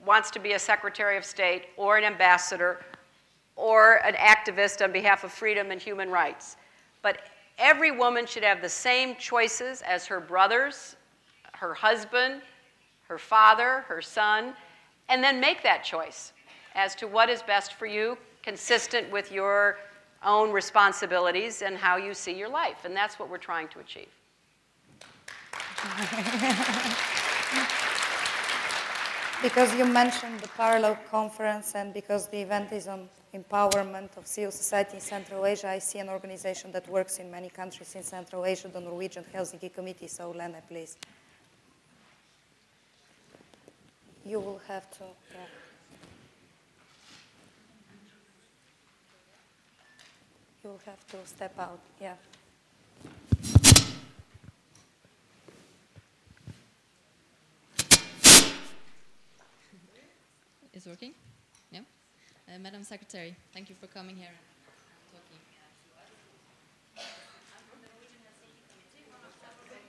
wants to be a Secretary of State or an ambassador or an activist on behalf of freedom and human rights. But every woman should have the same choices as her brothers, her husband, her father, her son, and then make that choice as to what is best for you, consistent with your own responsibilities and how you see your life. And that's what we're trying to achieve. Because you mentioned the parallel conference and because the event is on empowerment of civil society in Central Asia, I see an organization that works in many countries in Central Asia, the Norwegian Helsinki Committee. So Lena, please. You will have to, yeah. You will have to step out, yeah. Is it working? Yeah. Madam Secretary, thank you for coming here and talking to us.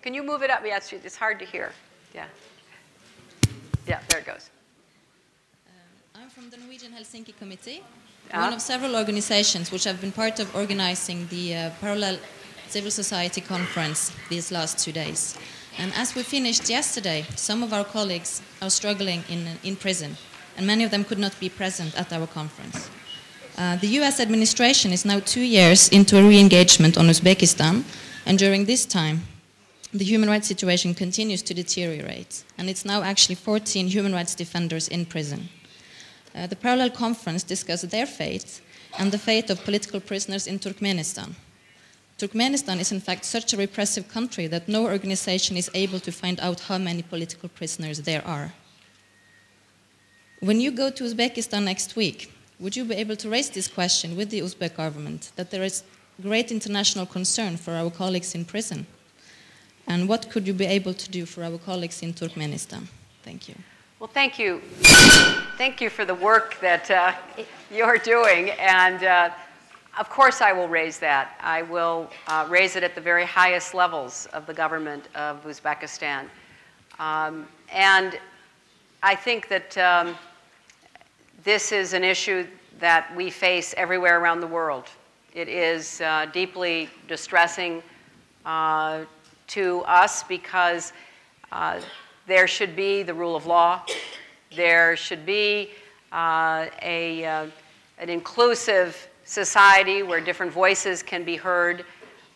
Can you move it up? Yeah, it's hard to hear. Yeah. Yeah, there it goes. I'm from the Norwegian Helsinki Committee, one of several organizations which have been part of organizing the parallel civil society conference these last 2 days. And as we finished yesterday, some of our colleagues are struggling in prison, and many of them could not be present at our conference. The US administration is now 2 years into a re-engagement on Uzbekistan, and during this time, the human rights situation continues to deteriorate, and it's now actually 14 human rights defenders in prison. The parallel conference discussed their fate and the fate of political prisoners in Turkmenistan. Turkmenistan is in fact such a repressive country that no organization is able to find out how many political prisoners there are. When you go to Uzbekistan next week, would you be able to raise this question with the Uzbek government, that there is great international concern for our colleagues in prison? And what could you be able to do for our colleagues in Turkmenistan? Thank you. Well, thank you. Thank you for the work that you're doing. And of course I will raise that. I will raise it at the very highest levels of the government of Uzbekistan. And I think that this is an issue that we face everywhere around the world. It is deeply distressing to us because there should be the rule of law. There should be an inclusive society where different voices can be heard.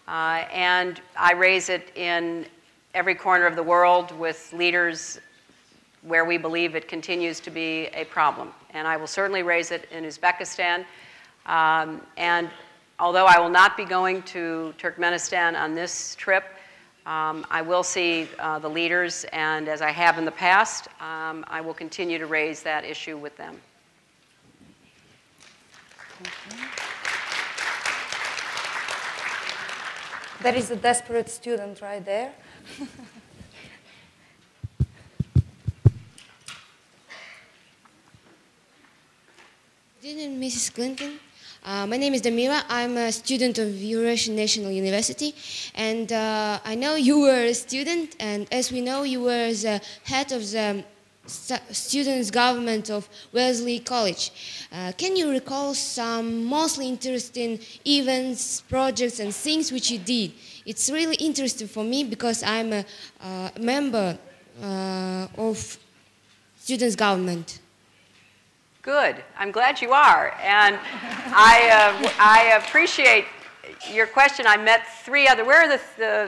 And I raise it in every corner of the world with leaders where we believe it continues to be a problem. And I will certainly raise it in Uzbekistan. And although I will not be going to Turkmenistan on this trip, I will see the leaders, and as I have in the past, I will continue to raise that issue with them. There is a desperate student right there. Good evening, Mrs. Clinton. My name is Damira. I'm a student of Eurasian National University, and I know you were a student, and as we know, you were the head of the students' government of Wellesley College. Can you recall some mostly interesting events, projects, and things which you did? It's really interesting for me because I'm a member of students' government. Good. I'm glad you are. And I appreciate your question. I met three other, where are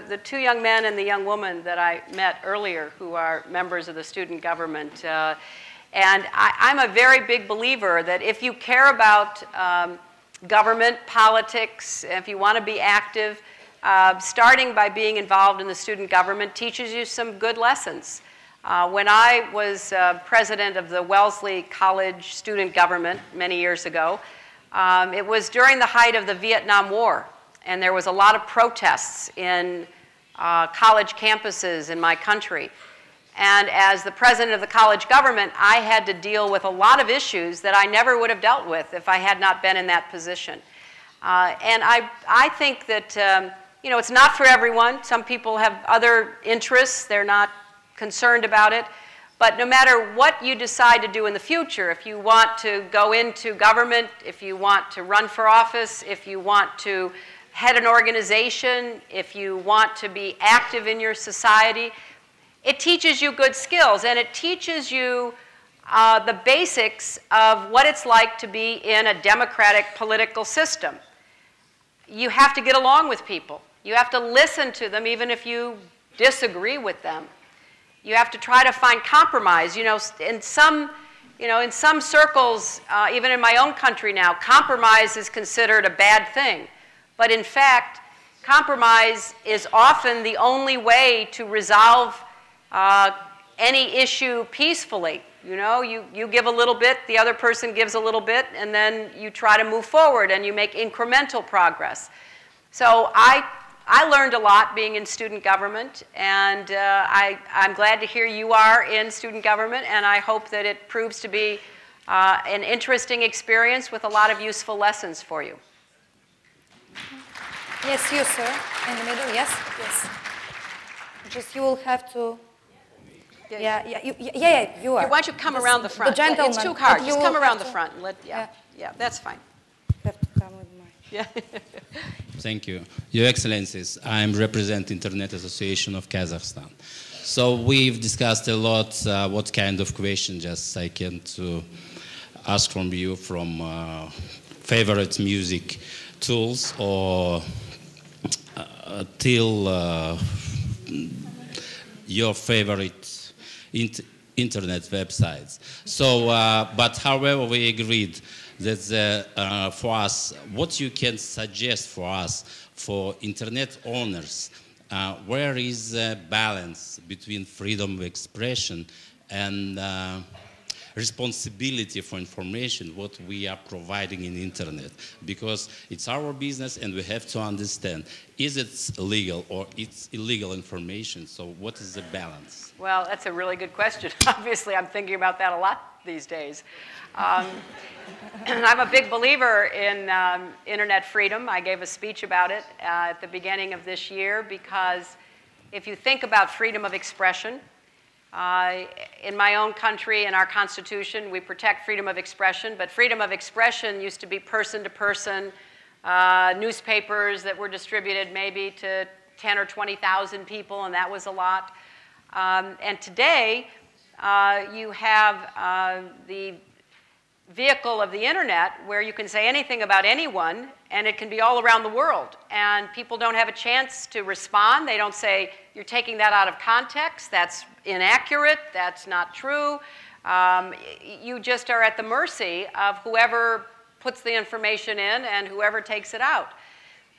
the two young men and the young woman that I met earlier who are members of the student government? And I'm a very big believer that if you care about government, politics, if you want to be active, starting by being involved in the student government teaches you some good lessons. When I was president of the Wellesley College student government many years ago, it was during the height of the Vietnam War, and there was a lot of protests in college campuses in my country. And as the president of the college government, I had to deal with a lot of issues that I never would have dealt with if I had not been in that position. And I think that you know, it's not for everyone. Some people have other interests. They're not concerned about it. But no matter what you decide to do in the future, if you want to go into government, if you want to run for office, if you want to head an organization, if you want to be active in your society, it teaches you good skills, and it teaches you the basics of what it's like to be in a democratic political system. you have to get along with people. You have to listen to them even if you disagree with them. You have to try to find compromise. In some circles, even in my own country now, compromise is considered a bad thing. But in fact, compromise is often the only way to resolve any issue peacefully. You give a little bit, the other person gives a little bit, and then you try to move forward and you make incremental progress. So I learned a lot being in student government, and I'm glad to hear you are in student government, and I hope that it proves to be an interesting experience with a lot of useful lessons for you. Yes, you, sir. In the middle, yes, yes. Just you will have to... Yeah, you are. Why don't you come around the front? The gentleman. It's too hard. Just come around the front. And yeah, that's fine. You have to come with my... Yeah. Thank you. Your Excellencies, I represent Internet Association of Kazakhstan. So we've discussed a lot what kind of question just I can to ask from you from favorite music tools or till your favorite internet websites. So, but however, we agreed that for us, what you can suggest for us, for internet owners, where is the balance between freedom of expression and responsibility for information, what we are providing in internet? Because it's our business and we have to understand, is it legal or it's illegal information? So what is the balance? Well, that's a really good question. Obviously, I'm thinking about that a lot these days. I'm a big believer in internet freedom. I gave a speech about it at the beginning of this year because if you think about freedom of expression, in my own country, in our Constitution, we protect freedom of expression, but freedom of expression used to be person to person, newspapers that were distributed maybe to 10 or 20,000 people, and that was a lot. And today, you have the vehicle of the internet where you can say anything about anyone, and it can be all around the world. And people don't have a chance to respond. They don't say, you're taking that out of context, that's inaccurate, that's not true. You just are at the mercy of whoever puts the information in and whoever takes it out.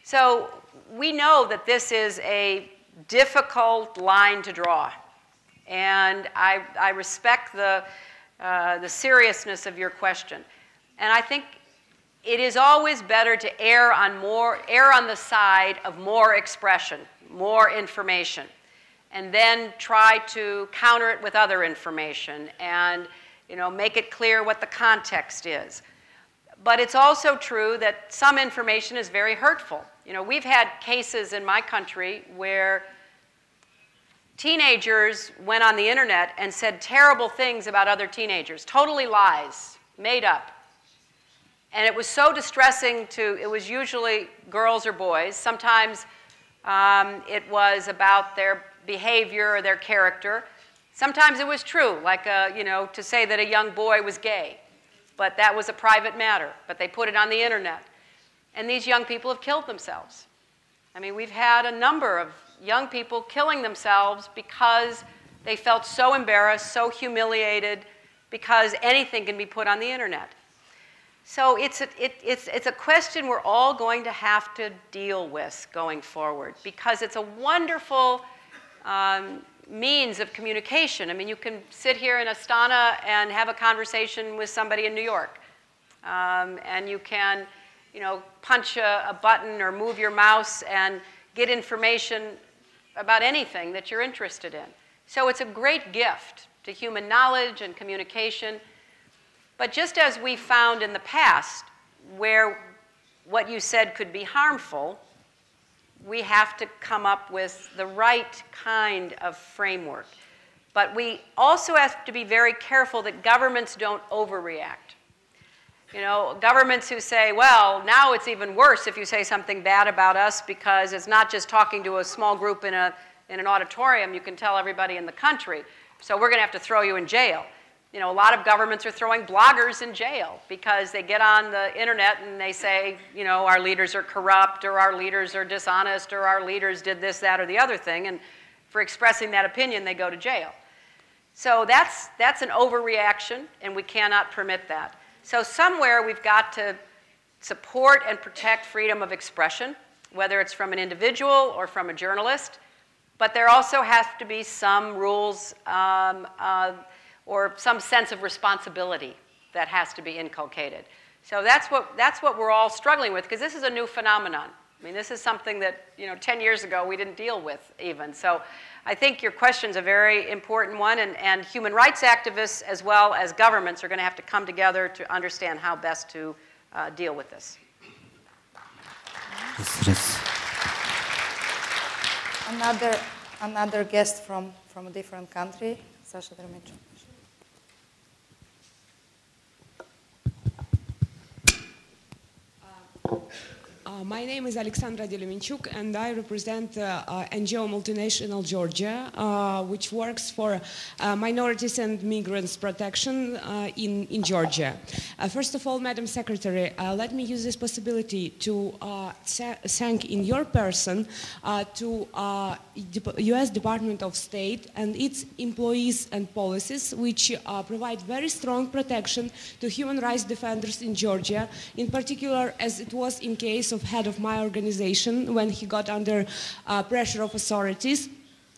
So we know that this is a difficult line to draw. And I respect the seriousness of your question. And I think it is always better to err on the side of more expression, more information, and then try to counter it with other information and make it clear what the context is. But it's also true that some information is very hurtful. We've had cases in my country where teenagers went on the internet and said terrible things about other teenagers, totally lies, made up. And it was so distressing it was usually girls or boys. Sometimes it was about their behavior or their character. Sometimes it was true, like, to say that a young boy was gay. But that was a private matter. But they put it on the internet. And these young people have killed themselves. I mean, we've had a number of young people killing themselves because they felt so embarrassed, so humiliated, because anything can be put on the internet. So it's a question we're all going to have to deal with going forward, because it's a wonderful means of communication. I mean, you can sit here in Astana and have a conversation with somebody in New York. And you can, punch a button or move your mouse and get information about anything that you're interested in. So it's a great gift to human knowledge and communication. But just as we found in the past, where what you said could be harmful, we have to come up with the right kind of framework. But we also have to be very careful that governments don't overreact. Governments who say, well, now it's even worse if you say something bad about us because it's not just talking to a small group in an auditorium, you can tell everybody in the country, so we're going to have to throw you in jail. You know, a lot of governments are throwing bloggers in jail because they get on the internet and they say, you know, our leaders are corrupt, or our leaders are dishonest, or our leaders did this, that, or the other thing, and for expressing that opinion, they go to jail. So that's an overreaction, and we cannot permit that. So somewhere we've got to support and protect freedom of expression, whether it's from an individual or from a journalist, but there also has to be some rules or some sense of responsibility that has to be inculcated. So that's what we're all struggling with, because this is a new phenomenon. I mean, this is something that, you know, 10 years ago we didn't deal with even. So I think your question's a very important one, and human rights activists as well as governments are going to have to come together to understand how best to deal with this. Another guest from a different country, Sasha Dermechuk. My name is Alexandra Delemenchuk, and I represent NGO Multinational Georgia, which works for minorities and migrants protection in Georgia. First of all, Madam Secretary, let me use this possibility to thank in your person to U.S. Department of State and its employees and policies, which provide very strong protection to human rights defenders in Georgia, in particular as it was in case of head of my organization when he got under pressure of authorities.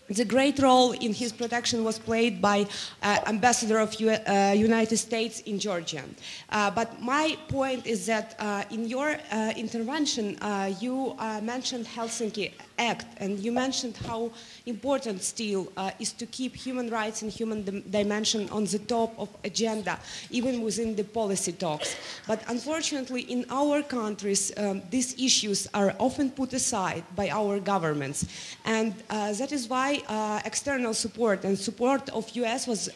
The great role in his protection was played by Ambassador of United States in Georgia. But my point is that in your intervention, you mentioned Helsinki Act, and you mentioned how important still is to keep human rights and human dimension on the top of agenda, even within the policy talks. But unfortunately, in our countries, these issues are often put aside by our governments. And that is why external support and support of US was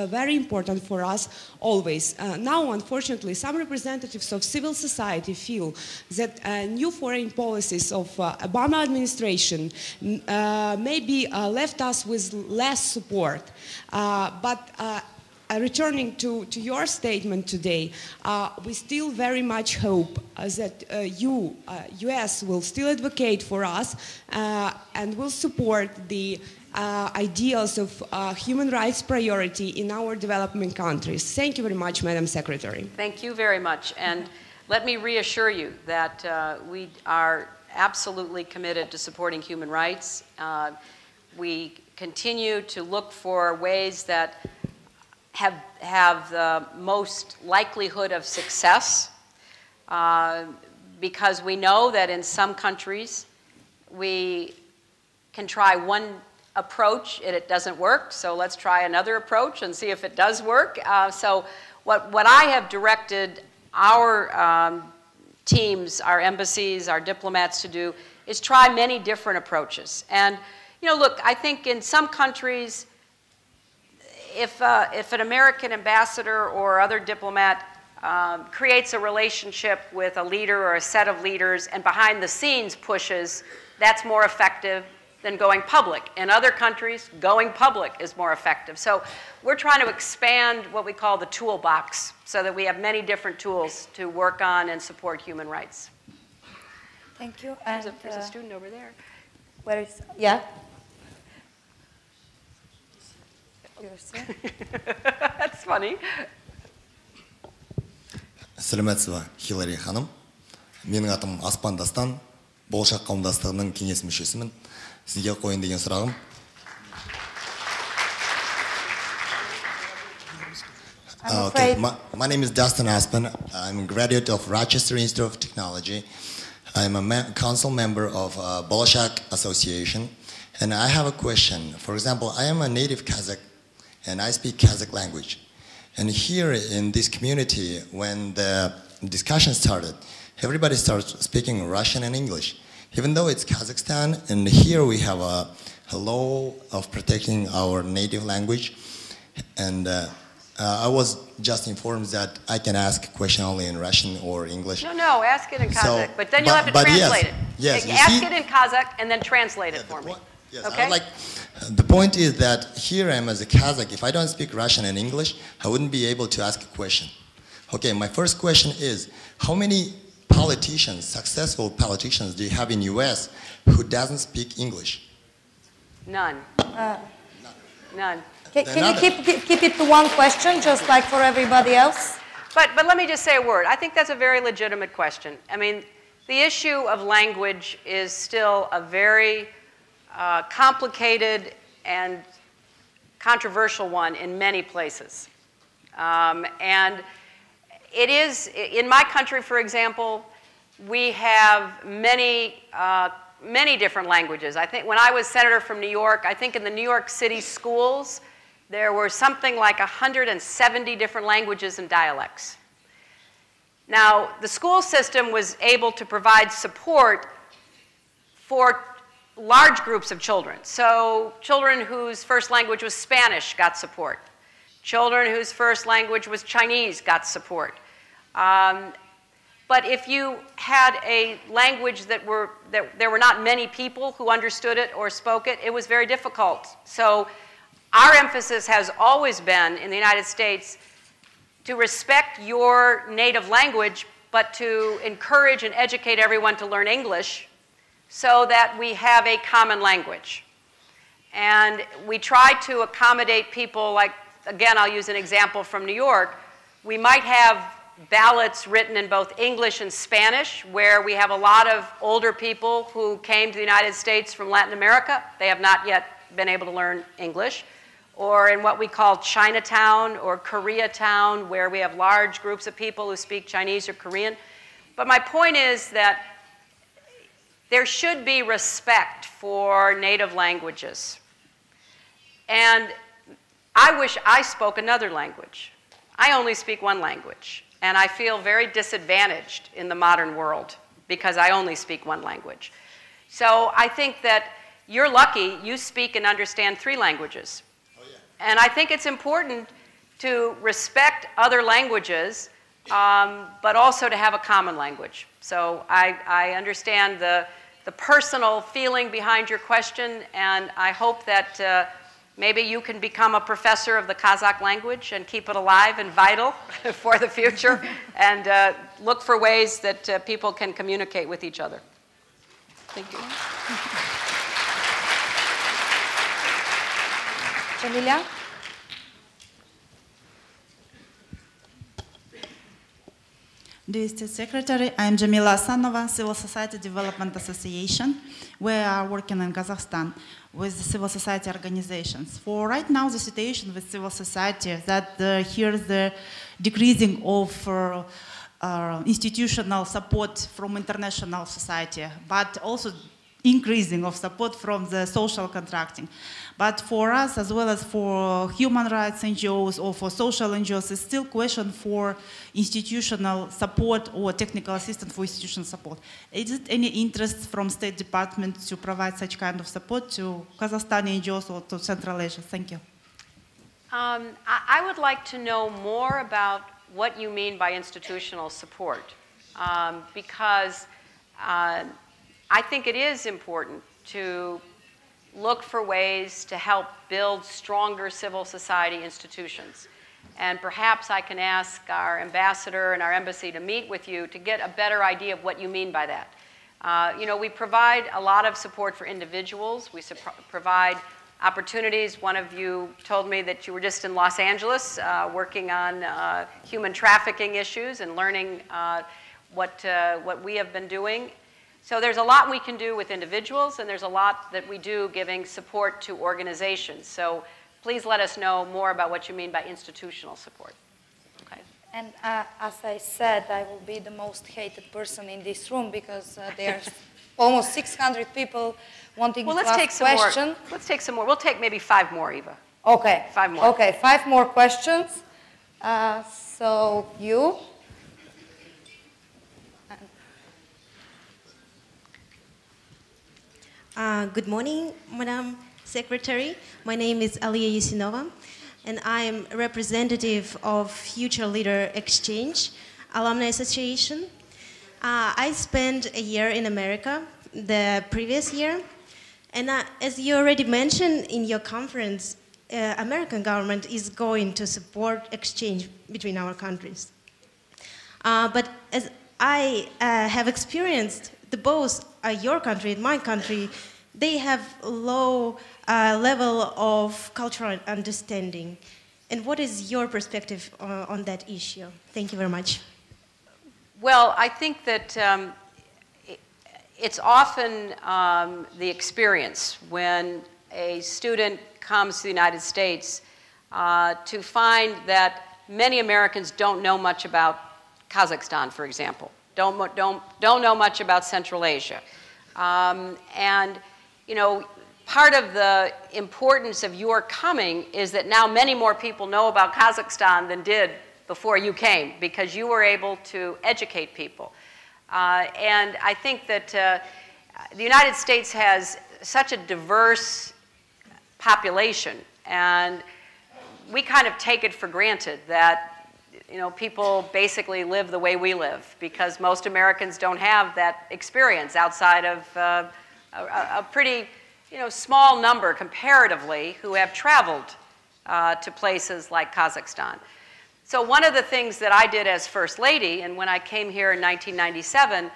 very important for us always. Now, unfortunately, some representatives of civil society feel that new foreign policies of Obama administration maybe left us with less support. But returning to your statement today, we still very much hope that US will still advocate for us and will support the ideals of human rights priority in our developing countries. Thank you very much, Madam Secretary. Thank you very much. And let me reassure you that we are absolutely committed to supporting human rights. We continue to look for ways that have the most likelihood of success because we know that in some countries we can try one approach and it doesn't work, so let's try another approach and see if it does work. So what I have directed our teams, our embassies, our diplomats to do is try many different approaches. And, you know, look, I think in some countries, if an American ambassador or other diplomat creates a relationship with a leader or a set of leaders and behind the scenes pushes, that's more effective than going public. In other countries, going public is more effective. So we're trying to expand what we call the toolbox so that we have many different tools to work on and support human rights. Thank you. There's a student over there. Where is, yeah? That's funny. Сәлеметсіз Хиллари ханым. Менің атым Аспан Дастан, болашақ қауымдастығының кеңес мүшесімін. Сізге қойын деген сұрағым. Okay, my name is Dustin Aspen. I'm a graduate of Rochester Institute of Technology. I'm a council member of Bolshak Association. And I have a question. For example, I am a native Kazakh and I speak Kazakh language. And here in this community, when the discussion started, everybody starts speaking Russian and English. Even though it's Kazakhstan, and here we have a law of protecting our native language. And I was just informed that I can ask a question only in Russian or English. No, ask it in Kazakh, but then you'll have to translate it. Yes, ask it in Kazakh and then translate it for me. Yes, okay? I would like The point is that here I am as a Kazakh. If I don't speak Russian and English, I wouldn't be able to ask a question. Okay, my first question is, how many politicians, successful politicians, do you have in US who doesn't speak English? None. None. Can you keep it to one question, just like for everybody else? But let me just say a word. I think that's a very legitimate question. I mean, the issue of language is still a very complicated and controversial one in many places. And it is, in my country, for example, we have many different languages. I think when I was senator from New York, I think in the New York City schools, there were something like 170 different languages and dialects. Now, the school system was able to provide support for large groups of children. So children whose first language was Spanish got support. Children whose first language was Chinese got support. But if you had a language that there were not many people who understood it or spoke it, it was very difficult. So our emphasis has always been in the United States to respect your native language, but to encourage and educate everyone to learn English so that we have a common language. And we try to accommodate people like, again, I'll use an example from New York. We might have ballots written in both English and Spanish, where we have a lot of older people who came to the United States from Latin America. They have not yet been able to learn English. Or in what we call Chinatown or Koreatown, where we have large groups of people who speak Chinese or Korean. But my point is that there should be respect for native languages. And I wish I spoke another language. I only speak one language. And I feel very disadvantaged in the modern world because I only speak one language. So I think that you're lucky you speak and understand 3 languages. And I think it's important to respect other languages, but also to have a common language. So I understand the personal feeling behind your question, and I hope that maybe you can become a professor of the Kazakh language and keep it alive and vital for the future, and look for ways that people can communicate with each other. Thank you. Jamila? Dear State Secretary, I am Jamila Asanova, Civil Society Development Association. We are working in Kazakhstan with the civil society organizations. For right now, the situation with civil society is that here is the decreasing of institutional support from international society, but also increasing of support from the social contracting. But for us, as well as for human rights NGOs or for social NGOs, it's still a question for institutional support or technical assistance for institutional support. Is it any interest from State Department to provide such kind of support to Kazakhstani NGOs or to Central Asia? Thank you. I would like to know more about what you mean by institutional support, because I think it is important to look for ways to help build stronger civil society institutions. And perhaps I can ask our ambassador and our embassy to meet with you to get a better idea of what you mean by that. You know, we provide a lot of support for individuals. We provide opportunities. One of you told me that you were just in Los Angeles working on human trafficking issues and learning what we have been doing. So there's a lot we can do with individuals, and there's a lot that we do giving support to organizations. So please let us know more about what you mean by institutional support. Okay. And as I said, I will be the most hated person in this room because there's almost 600 people wanting to ask questions. Let's take some more. We'll take maybe 5 more, Eva. Okay. 5 more. Okay, 5 more questions. So you. Good morning, Madam Secretary. My name is Aliya Yasinova, and I am a representative of Future Leader Exchange Alumni Association. I spent a year in America the previous year, And as you already mentioned in your conference, American government is going to support exchange between our countries. But as I have experienced, both your country and my country, they have low level of cultural understanding. And what is your perspective on that issue? Thank you very much. Well, I think that it's often the experience when a student comes to the United States to find that many Americans don't know much about Kazakhstan, for example, don't know much about Central Asia. And, you know, part of the importance of your coming is that now many more people know about Kazakhstan than did before you came, because you were able to educate people. And I think that the United States has such a diverse population, and we kind of take it for granted that, you know, people basically live the way we live, because most Americans don't have that experience outside of a pretty, you know, small number comparatively who have traveled to places like Kazakhstan. So one of the things that I did as First Lady, and when I came here in 1997,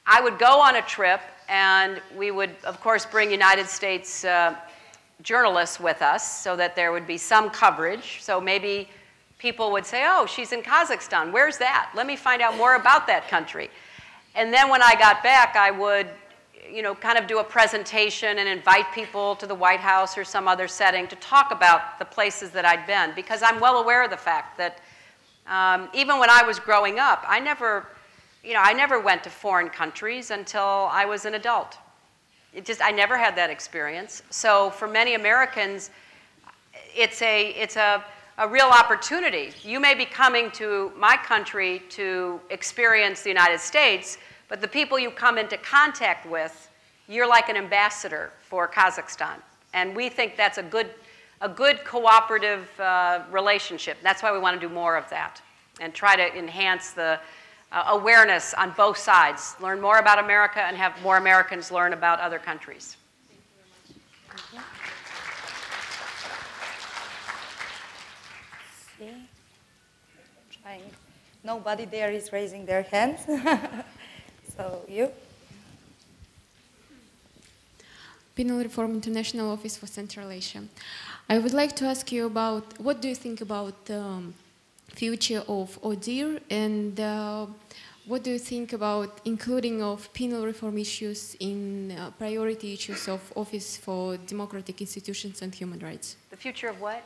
I would go on a trip, and we would, of course, bring United States journalists with us so that there would be some coverage. So maybe people would say, oh, she's in Kazakhstan. Where's that? Let me find out more about that country. And then when I got back, I would, you know, kind of do a presentation and invite people to the White House or some other setting to talk about the places that I'd been, because I'm well aware of the fact that even when I was growing up, I never went to foreign countries until I was an adult. I never had that experience. So for many Americans, it's a real opportunity. You may be coming to my country to experience the United States, but the people you come into contact with, you're like an ambassador for Kazakhstan. And we think that's a good cooperative relationship. That's why we want to do more of that and try to enhance the awareness on both sides, learn more about America and have more Americans learn about other countries. Nobody there is raising their hands. So you? Penal Reform International Office for Central Asia. I would like to ask you about what do you think about the future of ODIHR, and what do you think about including of penal reform issues in priority issues of Office for Democratic Institutions and Human Rights? The future of what?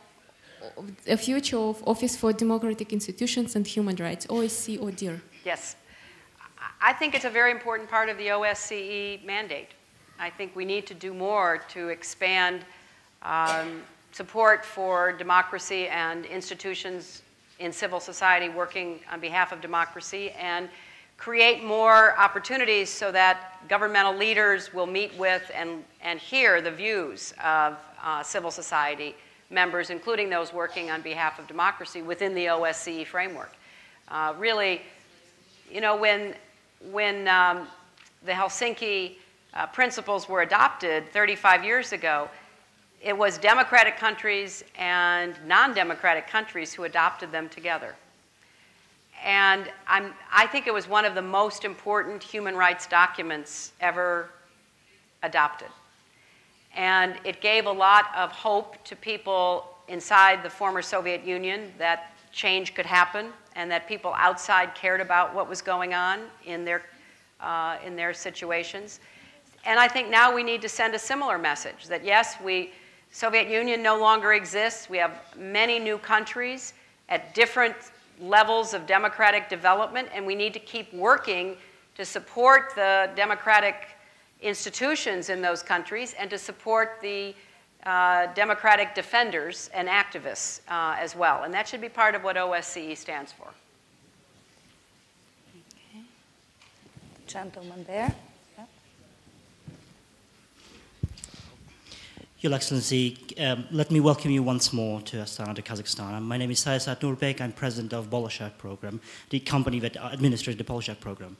The future of Office for Democratic Institutions and Human Rights, OSCE ODIHR. Yes. I think it's a very important part of the OSCE mandate. I think we need to do more to expand support for democracy and institutions in civil society working on behalf of democracy, and create more opportunities so that governmental leaders will meet with and hear the views of civil society members, including those working on behalf of democracy within the OSCE framework. Really, you know, when the Helsinki principles were adopted 35 years ago, it was democratic countries and non-democratic countries who adopted them together. And I think it was one of the most important human rights documents ever adopted. And it gave a lot of hope to people inside the former Soviet Union that change could happen and that people outside cared about what was going on in their situations. And I think now we need to send a similar message that yes, Soviet Union no longer exists. We have many new countries at different levels of democratic development, and we need to keep working to support the democratic institutions in those countries and to support the democratic defenders and activists as well. And that should be part of what OSCE stands for. Okay. Gentleman there. Your Excellency, let me welcome you once more to Astana, to Kazakhstan. My name is Sayasat Nurbek. I'm president of Bolshak program, the company that administers the Bolshak program.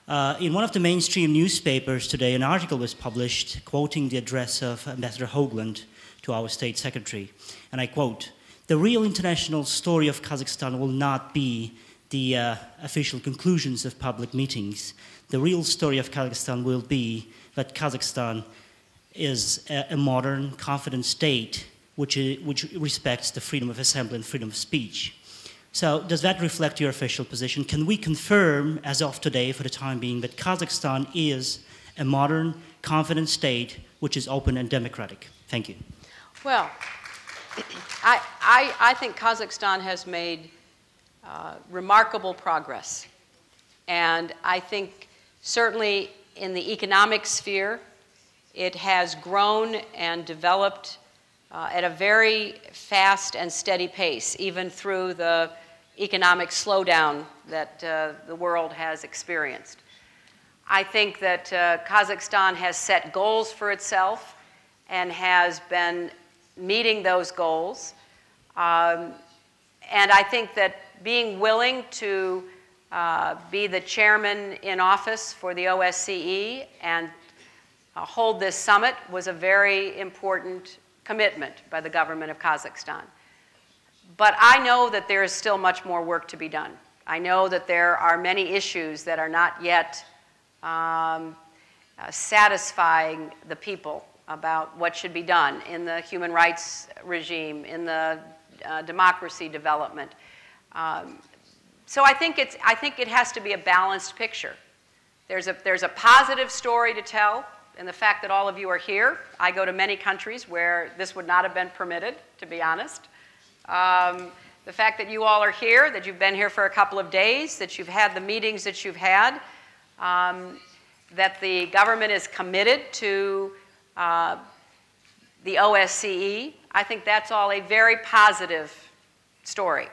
In one of the mainstream newspapers today, an article was published quoting the address of Ambassador Hoagland to our State Secretary. And I quote, "The real international story of Kazakhstan will not be the official conclusions of public meetings. The real story of Kazakhstan will be that Kazakhstan is a modern, confident state which respects the freedom of assembly and freedom of speech." So does that reflect your official position? Can we confirm, as of today, for the time being, that Kazakhstan is a modern, confident state which is open and democratic? Thank you. Well, I think Kazakhstan has made remarkable progress. And I think certainly in the economic sphere, it has grown and developed at a very fast and steady pace, even through the economic slowdown that the world has experienced. I think that Kazakhstan has set goals for itself and has been meeting those goals. And I think that being willing to be the chairman in office for the OSCE and hold this summit was a very important commitment by the government of Kazakhstan. But I know that there is still much more work to be done. I know that there are many issues that are not yet satisfying the people about what should be done in the human rights regime, in the democracy development. So I think it has to be a balanced picture. There's a positive story to tell in the fact that all of you are here. I go to many countries where this would not have been permitted, to be honest. The fact that you all are here, that you've been here for a couple of days, that you've had the meetings that you've had, that the government is committed to the OSCE, I think that's all a very positive story.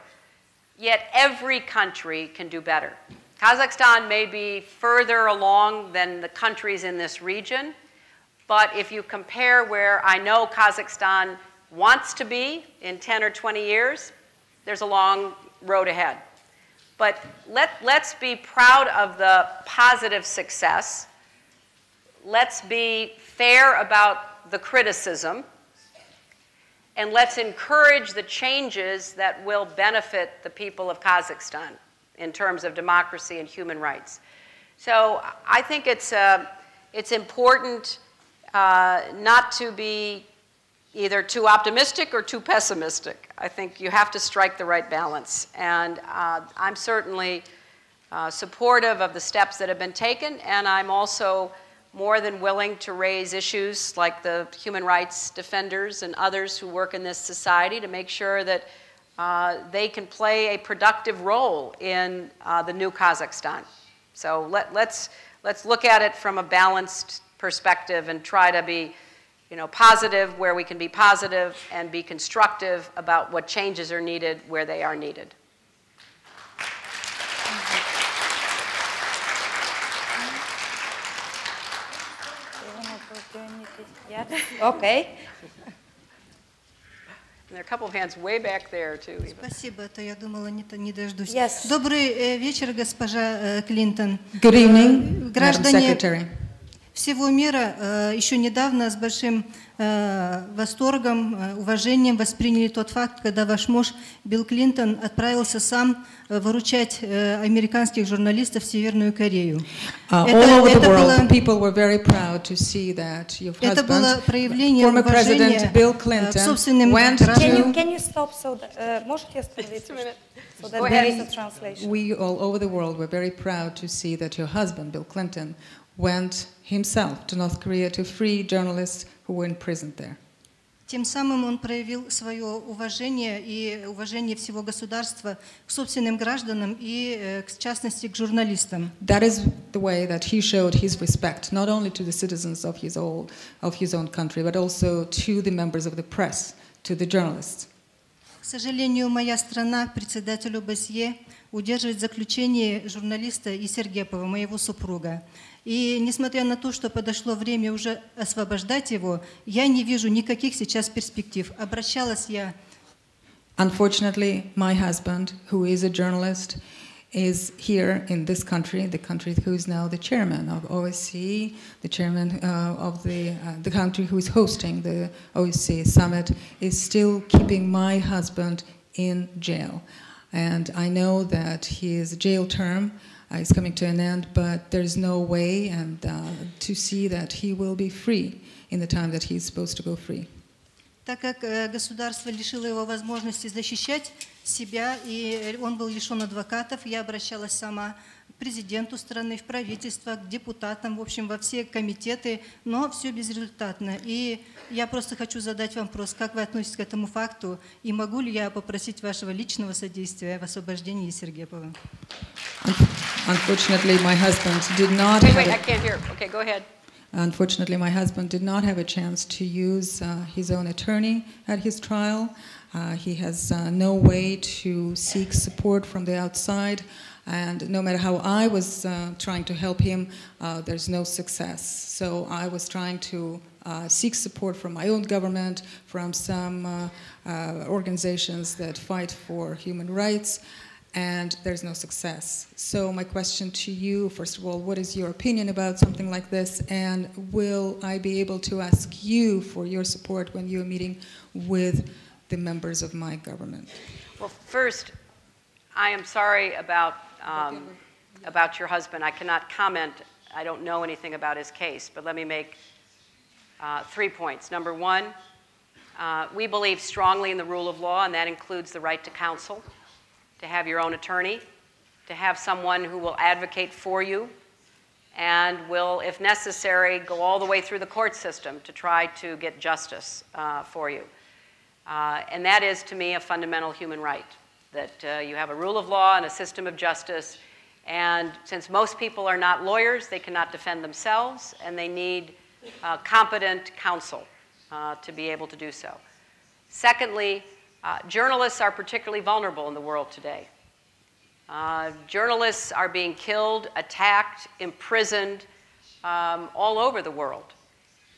Yet every country can do better. Kazakhstan may be further along than the countries in this region, but if you compare where I know Kazakhstan wants to be in 10 or 20 years, there's a long road ahead. But let's be proud of the positive success. Let's be fair about the criticism. And let's encourage the changes that will benefit the people of Kazakhstan in terms of democracy and human rights. So I think it's important not to be either too optimistic or too pessimistic. I think you have to strike the right balance. And I'm certainly supportive of the steps that have been taken, and I'm also more than willing to raise issues like the human rights defenders and others who work in this society to make sure that they can play a productive role in the new Kazakhstan. So let's look at it from a balanced perspective and try to be positive where we can be positive and be constructive about what changes are needed where they are needed. Okay. And there are a couple of hands way back there too. Спасибо, то я думала, не дождусь. Yes. Добрый вечер, госпожа Клинтон. Good evening, Граждане Madam Secretary. всего мира еще недавно с большим восторгом, уважением восприняли тот факт, когда ваш муж Билл Клинтон отправился сам выручать американских журналистов в Северную Корею. All over the world, people were very proud to see that your Это было husband, проявление former уважения President Bill к Clinton, собственным went to... Can you stop so that, можете остановить? So that there is a translation. We all over the world were very proud to see that your husband, Bill Clinton, went himself to North Korea to free journalists who were imprisoned there. Тем самым он проявил свое уважение и уважение всего государства к собственным гражданам и, в частности, к журналистам. That is the way that he showed his respect, not only to the citizens of his own country, but also to the members of the press, to the journalists. К сожалению, моя страна, председатель ОБСЕ, удерживает заключение журналиста Исергепова, моего супруга. И несмотря на то, что подошло время уже освобождать его, я не вижу никаких сейчас перспектив. Обращалась я. Unfortunately, my husband, who is a journalist, is here in this country, the country who is now the chairman of OSCE, the chairman of the country who is hosting the OSCE summit, is still keeping my husband in jail. And I know that his jail term is coming to an end, but there's no way to see that he will be free in the time that he's supposed to go free. Так как государство лишило его возможности защищать себя, и он был лишен адвокатов, я обращалась сама к президенту страны, в правительство, к депутатам, в общем, во все комитеты, но все безрезультатно. И я просто хочу задать вам вопрос, как вы относитесь к этому факту, и могу ли я попросить вашего личного содействия в освобождении Сергепова? Unfortunately, my husband did not Wait, I can't hear. Okay, go ahead. Unfortunately, my husband did not have a chance to use his own attorney at his trial. He has no way to seek support from the outside, and no matter how I was trying to help him, there's no success. So I was trying to seek support from my own government, from some organizations that fight for human rights, and there's no success. So my question to you, first of all, what is your opinion about something like this, and will I be able to ask you for your support when you're meeting with the members of my government? Well, first, I am sorry about your husband. I cannot comment. I don't know anything about his case, but let me make 3 points. Number one, we believe strongly in the rule of law, and that includes the right to counsel, to have your own attorney, to have someone who will advocate for you and will, if necessary, go all the way through the court system to try to get justice for you. And that is, to me, a fundamental human right, that you have a rule of law and a system of justice. And since most people are not lawyers, they cannot defend themselves, and they need competent counsel to be able to do so. Secondly, journalists are particularly vulnerable in the world today. Journalists are being killed, attacked, imprisoned all over the world,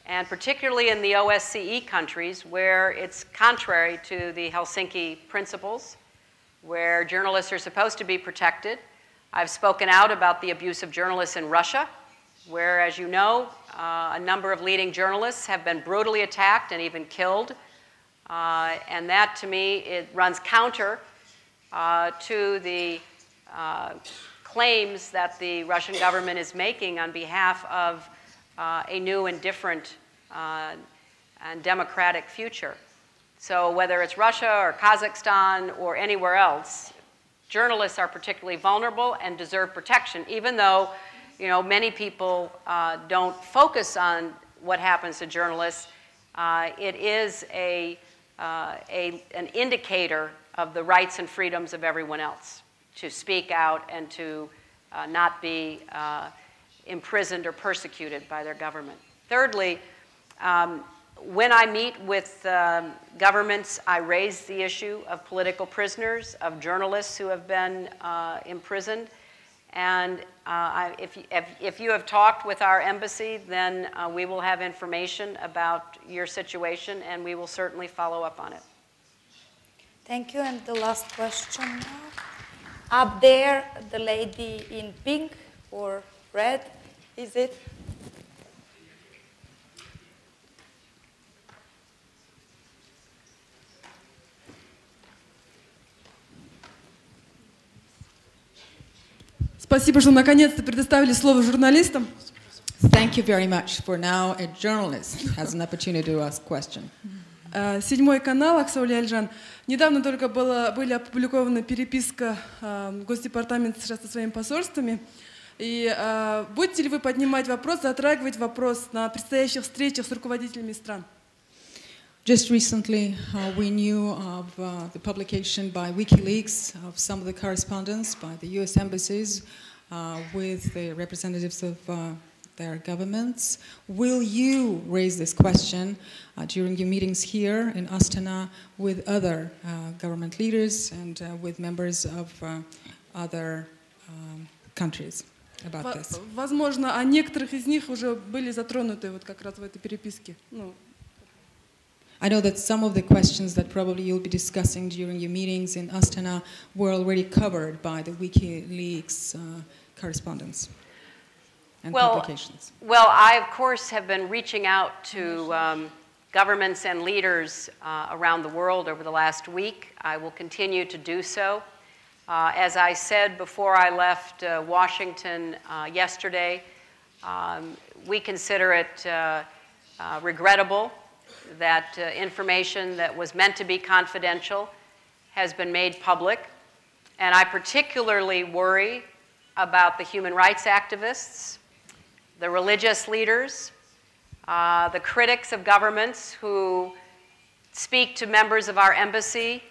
and particularly in the OSCE countries where it's contrary to the Helsinki principles, where journalists are supposed to be protected. I've spoken out about the abuse of journalists in Russia, where, as you know, a number of leading journalists have been brutally attacked and even killed. And that, to me, it runs counter to the claims that the Russian government is making on behalf of a new and different and democratic future. So whether it's Russia or Kazakhstan or anywhere else, journalists are particularly vulnerable and deserve protection, even though, you know, many people don't focus on what happens to journalists. It is an indicator of the rights and freedoms of everyone else to speak out and to not be imprisoned or persecuted by their government. Thirdly, when I meet with governments, I raise the issue of political prisoners, of journalists who have been imprisoned. And if you have talked with our embassy, then we will have information about your situation, and we will certainly follow up on it. Thank you. And the last question now. Up there, the lady in pink or red, is it? Спасибо, что наконец-то предоставили слово журналистам. Thank you very much. For now, a journalist has an opportunity to ask question. Седьмой канал, Аксаули Альжан. Недавно только были опубликована переписка Госдепартамента США со своими посольствами. И будете ли вы поднимать вопрос, затрагивать вопрос на предстоящих встречах с руководителями стран? Just recently, we knew of the publication by WikiLeaks of some of the correspondence by the U.S. embassies with the representatives of their governments. Will you raise this question during your meetings here in Astana with other government leaders and with members of other countries about this? Возможно, о некоторых из них уже были затронуты вот как раз в этой переписке. I know that some of the questions that probably you'll be discussing during your meetings in Astana were already covered by the WikiLeaks correspondence and publications. Well, I, of course, have been reaching out to governments and leaders around the world over the last week. I will continue to do so. As I said before I left Washington yesterday, we consider it regrettable that information that was meant to be confidential has been made public. And I particularly worry about the human rights activists, the religious leaders, the critics of governments who speak to members of our embassy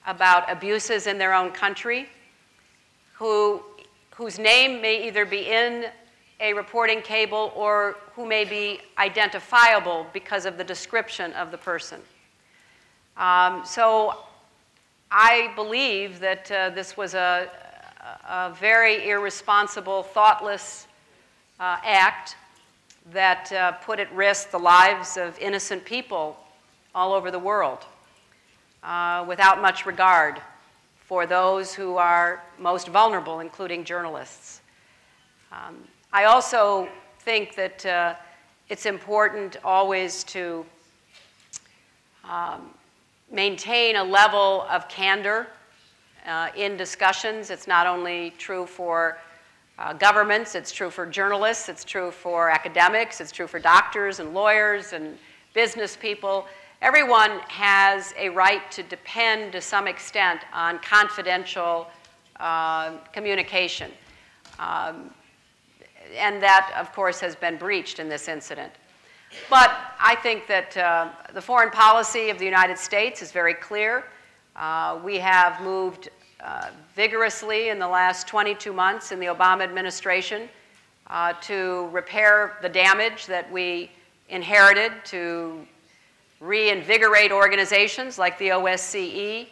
about abuses in their own country, whose name may either be in a reporting cable or who may be identifiable because of the description of the person. So I believe that this was a very irresponsible, thoughtless act that put at risk the lives of innocent people all over the world without much regard for those who are most vulnerable, including journalists. I also think that it's important always to maintain a level of candor in discussions. It's not only true for governments, it's true for journalists, it's true for academics, it's true for doctors and lawyers and business people. Everyone has a right to depend to some extent on confidential communication. And that, of course, has been breached in this incident. But I think that the foreign policy of the United States is very clear. We have moved vigorously in the last 22 months in the Obama administration to repair the damage that we inherited, to reinvigorate organizations like the OBSE,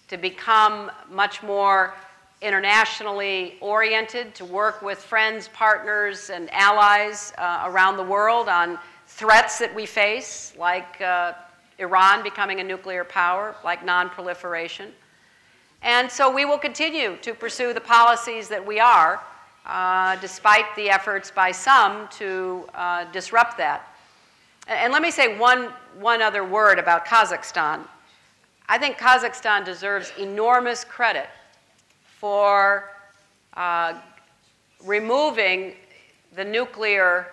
to become much more internationally oriented, to work with friends, partners, and allies around the world on threats that we face, like Iran becoming a nuclear power, like non-proliferation. And so we will continue to pursue the policies that we are, despite the efforts by some to disrupt that. And let me say one other word about Kazakhstan. I think Kazakhstan deserves enormous credit for removing the nuclear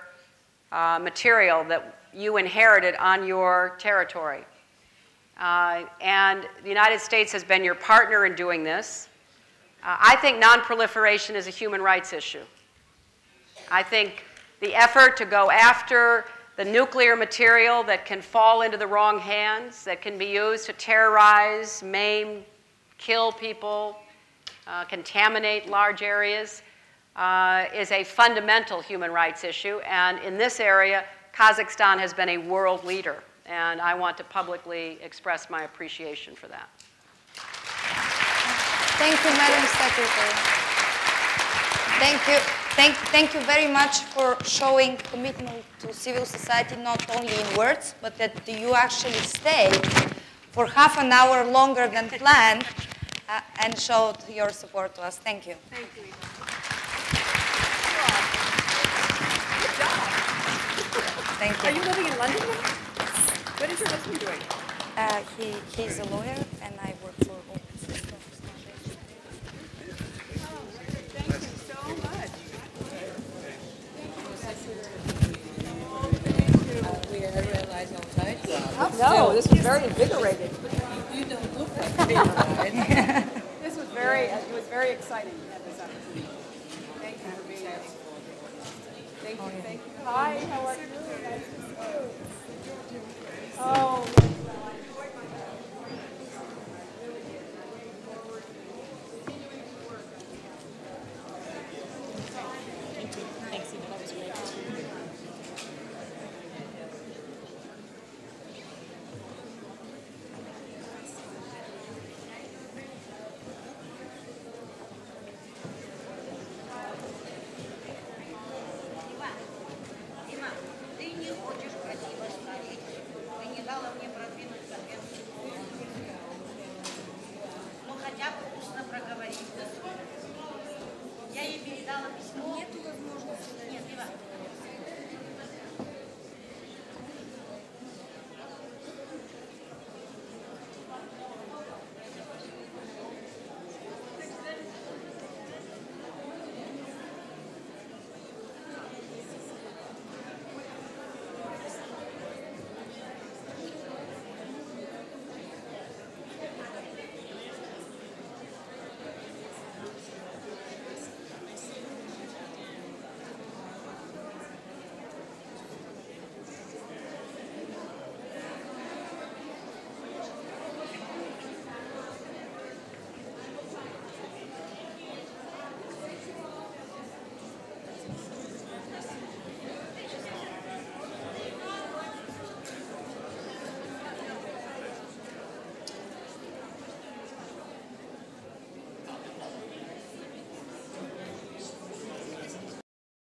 material that you inherited on your territory. And the United States has been your partner in doing this. I think non-proliferation is a human rights issue. I think the effort to go after the nuclear material that can fall into the wrong hands, that can be used to terrorize, maim, kill people, contaminate large areas, is a fundamental human rights issue. And in this area, Kazakhstan has been a world leader. And I want to publicly express my appreciation for that. Thank you, Madam Secretary. Thank you. Thank you very much for showing commitment to civil society, not only in words, but that you actually stayed for half an hour longer than planned and showed your support to us. Thank you. Thank you. Good job. Thank you. Are you living in London now? What is your husband doing? He's a lawyer, and I work for ОБСЕ. Thank you so much. We realized outside. No, this was very invigorating. You don't look like it. This was very exciting to have this opportunity. Thank you for being here. Thank you. Thank you. Hi, how are you? Nice to see you. Oh, well, I enjoyed my